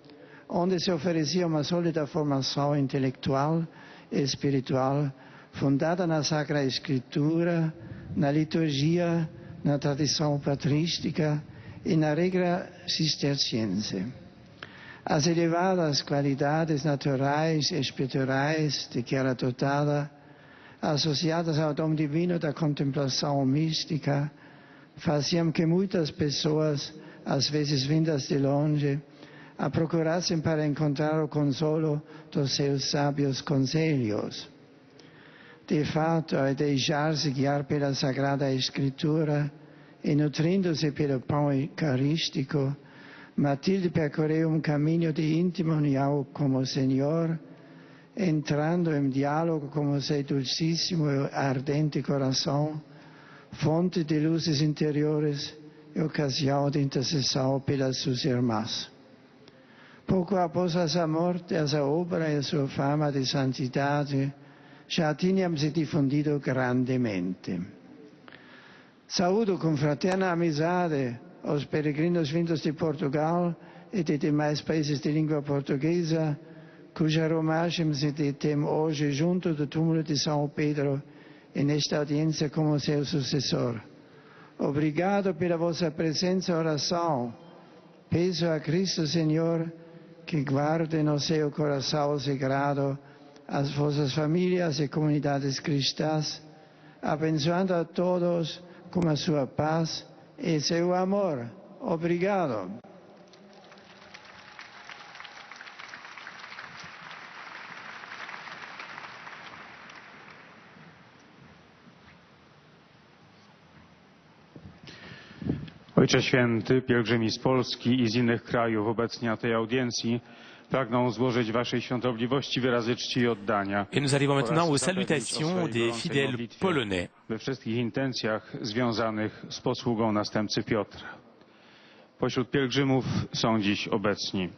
onde se oferecia uma sólida formação intelectual e espiritual, fundada na Sagrada Escritura, na liturgia, na tradição patrística e na regra cisterciense. As elevadas qualidades naturais e espirituais de que era dotada, associadas ao dom divino da contemplação mística, faziam que muitas pessoas, às vezes vindas de longe, a procurassem para encontrar o consolo dos seus sábios conselhos. De fato, ao deixar-se guiar pela Sagrada Escritura e nutrindo-se pelo pão eucarístico, Matilde percorreu caminho de íntima união com o Senhor, entrando em diálogo com o seu dulcíssimo e ardente coração, fonte de luzes interiores e ocasião de intercessão pelas suas irmãs. Pouco após a sua morte, a sua obra e a sua fama de santidade já tinham se difundido grandemente. Saúdo com fraterna amizade aos peregrinos vindos de Portugal e de demais países de língua portuguesa, cuja romagem se detém hoje junto do túmulo de São Pedro e nesta audiência como seu sucessor. Obrigado pela vossa presença e oração. Peço a Cristo Senhor que guarde no seu coração sagrado as vossas famílias e comunidades cristãs, abençoando a todos com a sua paz e seu amor. Obrigado. Ojcze Święty, pielgrzymi z Polski i z innych krajów obecni na tej audiencji pragną złożyć Waszej Świątobliwości wyrazy czci i oddania. Et nous arrivons maintenant aux salutations des fidèles polonais. We wszystkich intencjach związanych z posługą następcy Piotra. Pośród pielgrzymów są dziś obecni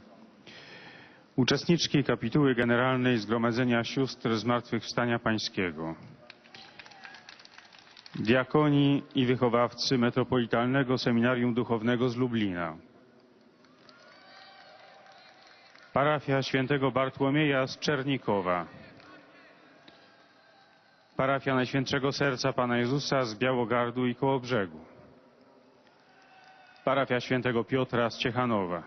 Uczestniczki kapituły generalnej Zgromadzenia Sióstr Zmartwychwstania Pańskiego, diakoni i wychowawcy Metropolitalnego Seminarium Duchownego z Lublina, parafia świętego Bartłomieja z Czernikowa, parafia Najświętszego Serca Pana Jezusa z Białogardu i Kołobrzegu, parafia świętego Piotra z Ciechanowa,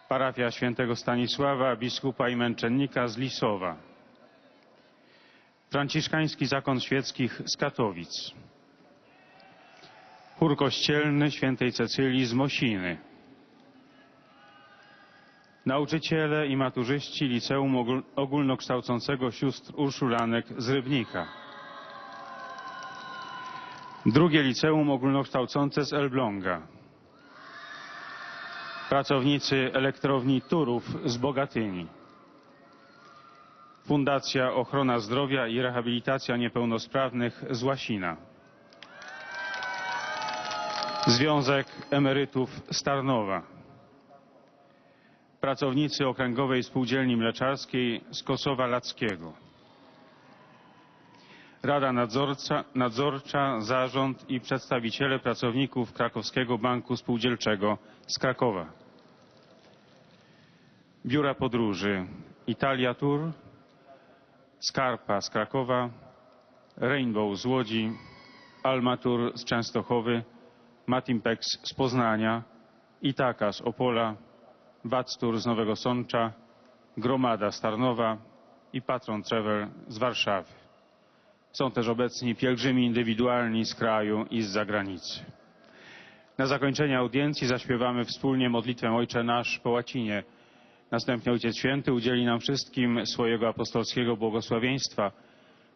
parafia świętego Stanisława, biskupa i męczennika z Lisowa, Franciszkański Zakon Świeckich z Katowic, chór kościelny świętej Cecylii z Mosiny, nauczyciele i maturzyści Liceum Ogólnokształcącego Sióstr Urszulanek z Rybnika, drugie Liceum Ogólnokształcące z Elbląga, pracownicy elektrowni Turów z Bogatyni, Fundacja Ochrona Zdrowia i Rehabilitacja Niepełnosprawnych z Łasina, Związek Emerytów z Tarnowa, pracownicy Okręgowej Spółdzielni Mleczarskiej z Kosowa Lackiego, Rada Nadzorcza, Zarząd i przedstawiciele pracowników Krakowskiego Banku Spółdzielczego z Krakowa, Biura Podróży Italia Tour, Skarpa z Krakowa, Rainbow z Łodzi, Alma Tour z Częstochowy, Matimpex z Poznania, Itaka z Opola, Wactur z Nowego Sącza, Gromada z Tarnowa i Patron Travel z Warszawy. Są też obecni pielgrzymi indywidualni z kraju i z zagranicy. Na zakończenie audiencji zaśpiewamy wspólnie modlitwę Ojcze Nasz po łacinie. Następnie Ojciec Święty udzieli nam wszystkim swojego apostolskiego błogosławieństwa,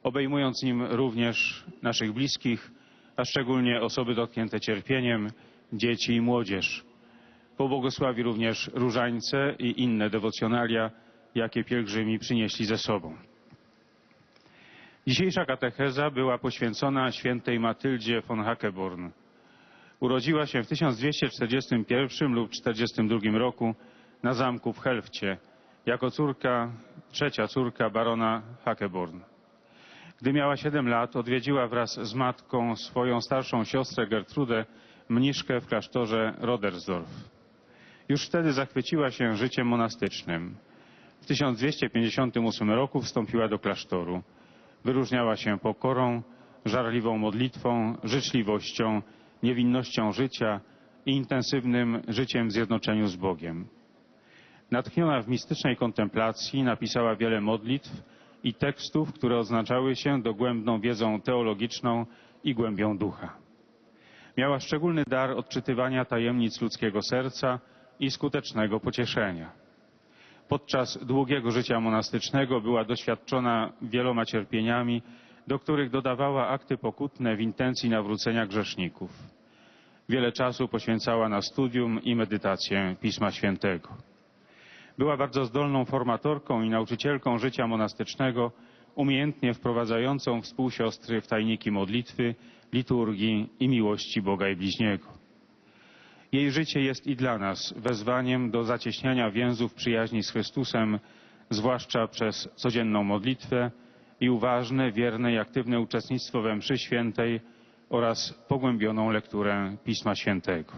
obejmując nim również naszych bliskich, a szczególnie osoby dotknięte cierpieniem, dzieci i młodzież. Pobłogosławi również różańce i inne dewocjonalia, jakie pielgrzymi przynieśli ze sobą. Dzisiejsza katecheza była poświęcona świętej Matyldzie von Hackeborn. Urodziła się w 1241 lub 42 roku na zamku w Helfcie, jako trzecia córka barona Hackeborn. Gdy miała 7 lat, odwiedziła wraz z matką swoją starszą siostrę Gertrudę, mniszkę w klasztorze Rodersdorf. Już wtedy zachwyciła się życiem monastycznym. W 1258 roku wstąpiła do klasztoru. Wyróżniała się pokorą, żarliwą modlitwą, życzliwością, niewinnością życia i intensywnym życiem w zjednoczeniu z Bogiem. Natchniona w mistycznej kontemplacji napisała wiele modlitw i tekstów, które odznaczały się dogłębną wiedzą teologiczną i głębią ducha. Miała szczególny dar odczytywania tajemnic ludzkiego serca i skutecznego pocieszenia. Podczas długiego życia monastycznego była doświadczona wieloma cierpieniami, do których dodawała akty pokutne w intencji nawrócenia grzeszników. Wiele czasu poświęcała na studium i medytację Pisma Świętego. Była bardzo zdolną formatorką i nauczycielką życia monastycznego, umiejętnie wprowadzającą współsiostry w tajniki modlitwy, liturgii i miłości Boga i bliźniego. Jej życie jest i dla nas wezwaniem do zacieśniania więzów przyjaźni z Chrystusem, zwłaszcza przez codzienną modlitwę i uważne, wierne i aktywne uczestnictwo we mszy świętej oraz pogłębioną lekturę Pisma Świętego.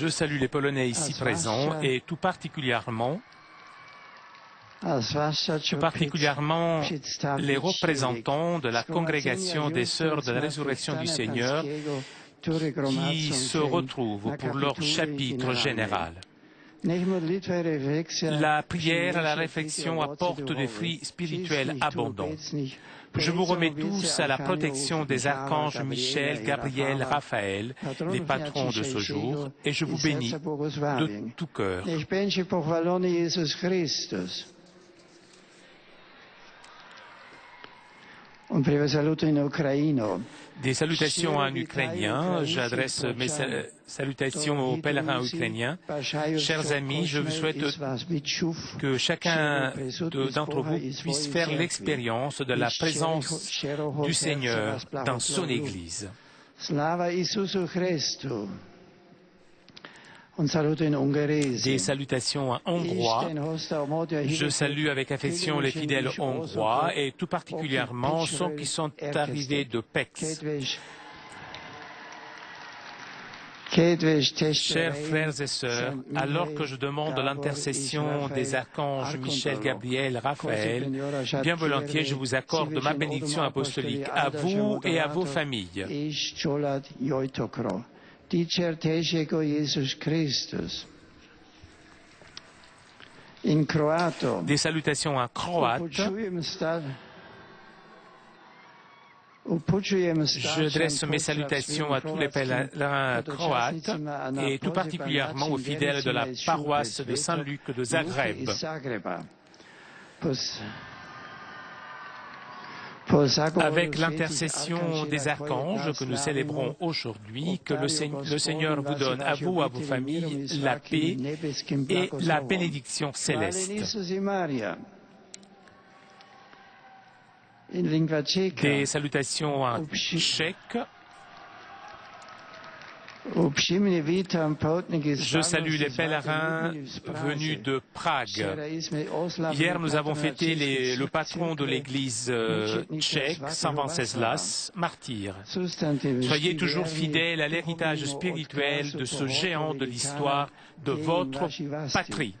Je salue les Polonais ici présents et tout particulièrement les représentants de la congrégation des Sœurs de la Résurrection du Seigneur qui se retrouvent pour leur chapitre général. La prière et la réflexion apportent des fruits spirituels abondants. Je vous remets tous à la protection des archanges Michel, Gabriel, Raphaël, les patrons de ce jour, et je vous bénis de tout cœur. Des salutations en ukrainien. J'adresse mes salutations aux pèlerins ukrainiens. Chers amis, je vous souhaite que chacun d'entre vous puisse faire l'expérience de la présence du Seigneur dans son Église. Des salutations en hongrois. Je salue avec affection les fidèles hongrois et tout particulièrement ceux qui sont arrivés de Pécs. Chers frères et sœurs, alors que je demande l'intercession des archanges Michel, Gabriel, Raphaël, bien volontiers je vous accorde ma bénédiction apostolique à vous et à vos familles. Des salutations en croate. Je dresse mes salutations à tous les pèlerins croates et tout particulièrement aux fidèles de la paroisse de Saint-Luc de Zagreb. Avec l'intercession des archanges que nous célébrons aujourd'hui, que le Seigneur vous donne à vous, à vos familles, la paix et la bénédiction céleste. Des salutations en tchèque. Je salue les pèlerins venus de Prague. Hier, nous avons fêté le patron de l'Église tchèque, Saint Venceslas, martyr. Soyez toujours fidèles à l'héritage spirituel de ce géant de l'histoire de votre patrie.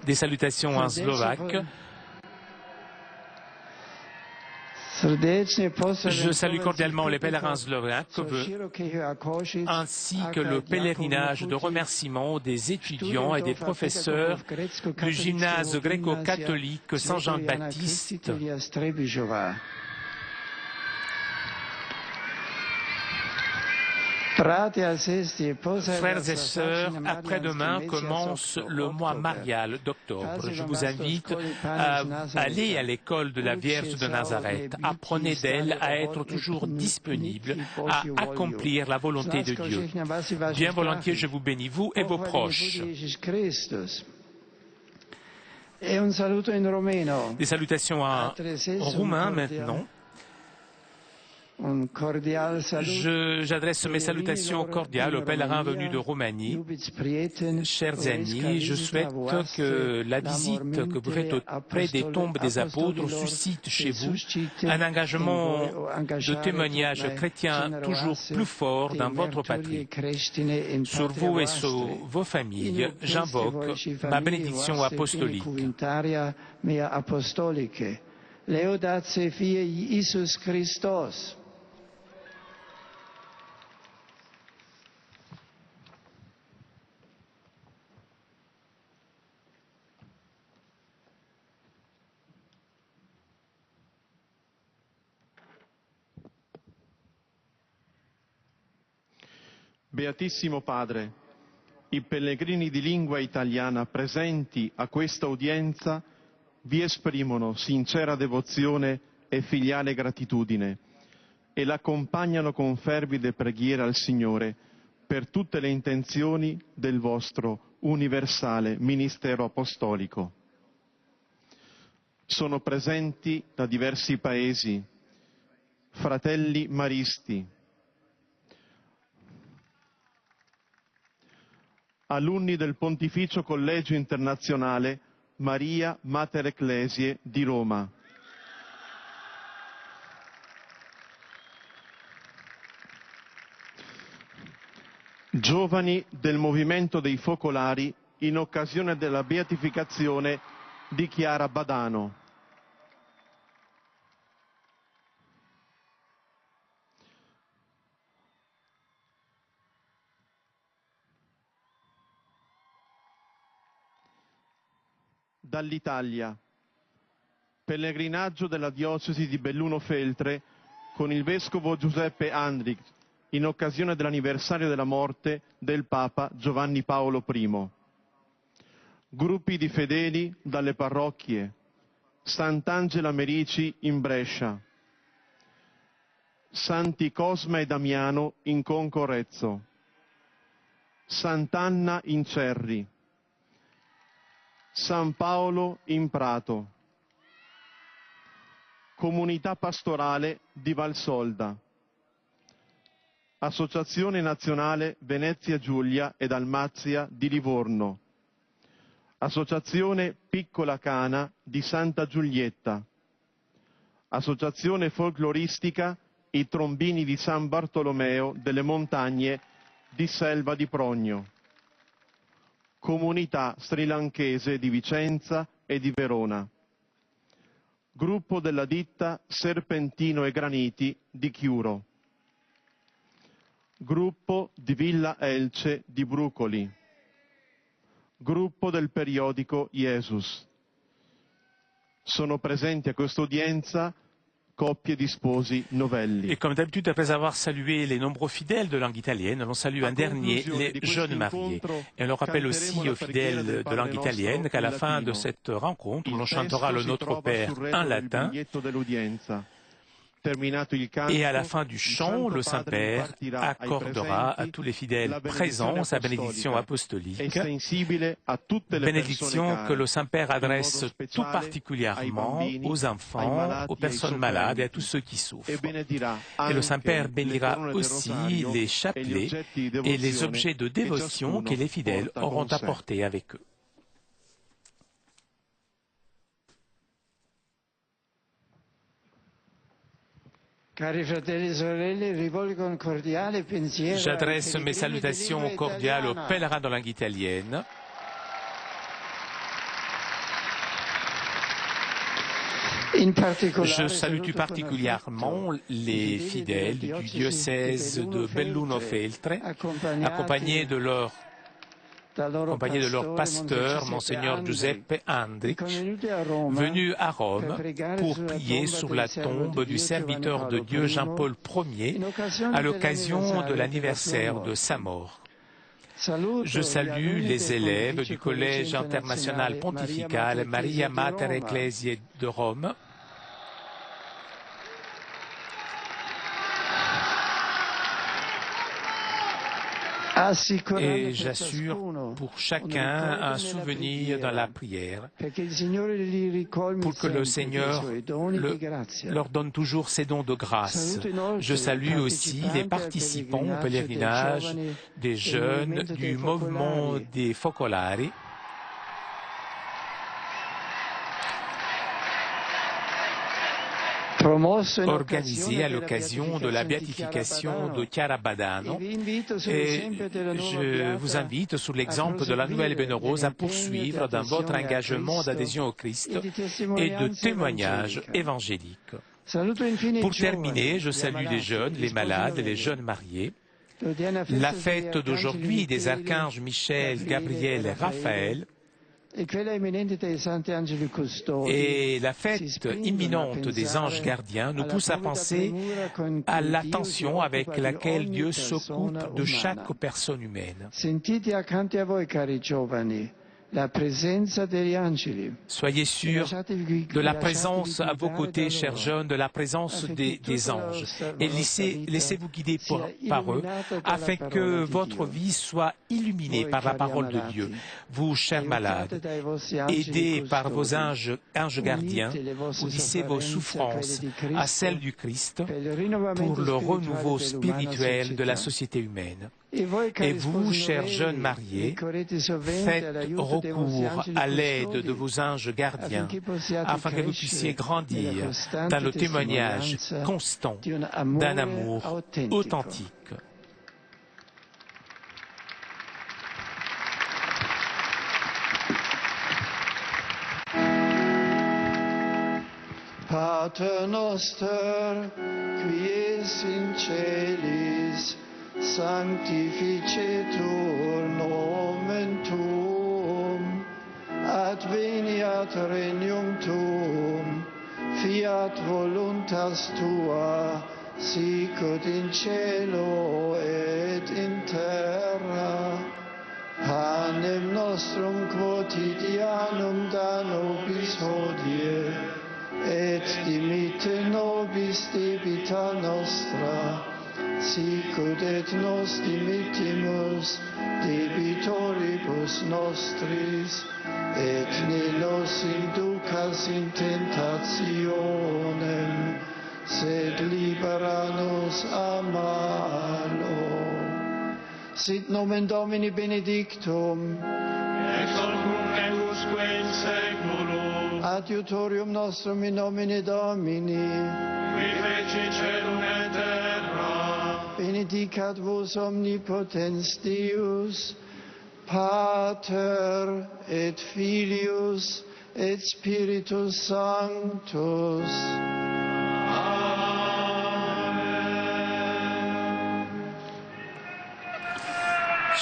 Des salutations en slovaque. Je salue cordialement les pèlerins slovaques ainsi que le pèlerinage de remerciement des étudiants et des professeurs du gymnase gréco-catholique Saint-Jean-Baptiste. Frères et sœurs, après-demain commence le mois marial d'octobre. Je vous invite à aller à l'école de la Vierge de Nazareth. Apprenez d'elle à être toujours disponible, à accomplir la volonté de Dieu. Bien volontiers, je vous bénis, vous et vos proches. Des salutations en roumain maintenant. J'adresse mes salutations cordiales aux pèlerins venus de Roumanie. Chers amis, je souhaite que la visite que vous faites auprès des tombes des apôtres suscite chez vous un engagement de témoignage chrétien toujours plus fort dans votre patrie. Sur vous et sur vos familles, j'invoque ma bénédiction apostolique. Laudatie Filii Iesus Christos. Beatissimo Padre, i pellegrini di lingua italiana presenti a questa udienza vi esprimono sincera devozione e filiale gratitudine e l'accompagnano con fervide preghiere al Signore per tutte le intenzioni del vostro universale ministero apostolico. Sono presenti da diversi paesi fratelli maristi, alunni del Pontificio Collegio Internazionale Maria Mater Ecclesiae di Roma. Giovani del Movimento dei Focolari in occasione della beatificazione di Chiara Badano. Dall'Italia, pellegrinaggio della diocesi di Belluno Feltre con il vescovo Giuseppe Andrich, in occasione dell'anniversario della morte del Papa Giovanni Paolo I. Gruppi di fedeli dalle parrocchie Sant'Angela Merici in Brescia, Santi Cosma e Damiano in Concorrezzo, Sant'Anna in Cerri, San Paolo in Prato, Comunità Pastorale di Valsolda, Associazione Nazionale Venezia Giulia e Dalmazia di Livorno, Associazione Piccola Cana di Santa Giulietta, Associazione Folcloristica I Trombini di San Bartolomeo delle Montagne di Selva di Progno, Comunità Srilanchese di Vicenza e di Verona, Gruppo della ditta Serpentino e Graniti di Chiuro, Gruppo di Villa Elce di Brucoli, Gruppo del periodico Jesus. Sono presenti a questa udienza coppie di sposi novelli. Et comme d'habitude, après avoir salué les nombreux fidèles de langue italienne, l'on salue un dernier, les jeunes mariés. Et on leur rappelle aussi aux fidèles de langue italienne qu'à la fin de cette rencontre, l'on chantera le Notre Père en latin. Et à la fin du chant, le Saint-Père accordera à tous les fidèles présents sa bénédiction apostolique, bénédiction que le Saint-Père adresse tout particulièrement aux enfants, aux personnes malades et à tous ceux qui souffrent. Et le Saint-Père bénira aussi les chapelets et les objets de dévotion que les fidèles auront apportés avec eux. J'adresse mes salutations cordiales aux pèlerins de langue italienne. Je salue tout particulièrement les fidèles du diocèse de Belluno-Feltre, accompagnés de leur pasteur, Monseigneur Giuseppe Andrich, venu à Rome pour prier sur la tombe du serviteur de Dieu Jean-Paul Ier à l'occasion de l'anniversaire de sa mort. Je salue les élèves du Collège international pontifical Maria Mater Ecclesiae de Rome, et j'assure pour chacun un souvenir dans la prière pour que le Seigneur leur donne toujours ses dons de grâce. Je salue aussi les participants au pèlerinage des jeunes du mouvement des Focolari, organisé à l'occasion de la béatification de Chiara Badano. Et je vous invite, sous l'exemple de la nouvelle Bénéreuse, à poursuivre dans votre engagement d'adhésion au Christ et de témoignage évangélique. Pour terminer, je salue les jeunes, les malades, les jeunes mariés. La fête d'aujourd'hui des archanges Michel, Gabriel et Raphaël et la fête imminente des anges gardiens nous pousse à penser à l'attention avec laquelle Dieu s'occupe de chaque personne humaine. Soyez sûrs de la présence à vos côtés, chers jeunes, de la présence des anges. Et laissez-vous guider par eux, afin que votre vie soit illuminée par la parole de Dieu. Vous, chers malades, aidés par vos anges gardiens, unissez vos souffrances à celles du Christ pour le renouveau spirituel de la société humaine. Et vous, chers jeunes mariés, faites recours à l'aide de vos anges gardiens afin que vous puissiez grandir dans le témoignage constant d'un amour authentique. Pater noster, qui es in celis, sanctificetur nomen tuum, adveniat regnum tuum, fiat voluntas tua, sicut in cielo et in terra. Panem nostrum quotidianum da nobis hodie, et dimitte nobis debita nostra, sicut et nos dimittimus debitoribus nostris, et ne nos inducas in tentationem, sed libera nos a malo. Sit nomen Domini benedictum, ex hoc nunc et usque in saeculum, adiutorium nostrum in nomine Domini, qui feci celum et terra, benedicat vos omnipotens Deus, Pater et Filius et Spiritus Sanctus.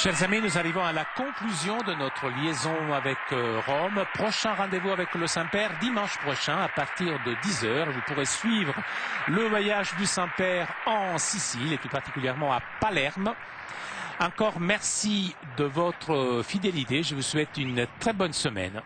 Chers amis, nous arrivons à la conclusion de notre liaison avec Rome. Prochain rendez-vous avec le Saint-Père dimanche prochain à partir de 10h. Vous pourrez suivre le voyage du Saint-Père en Sicile et plus particulièrement à Palerme. Encore merci de votre fidélité. Je vous souhaite une très bonne semaine.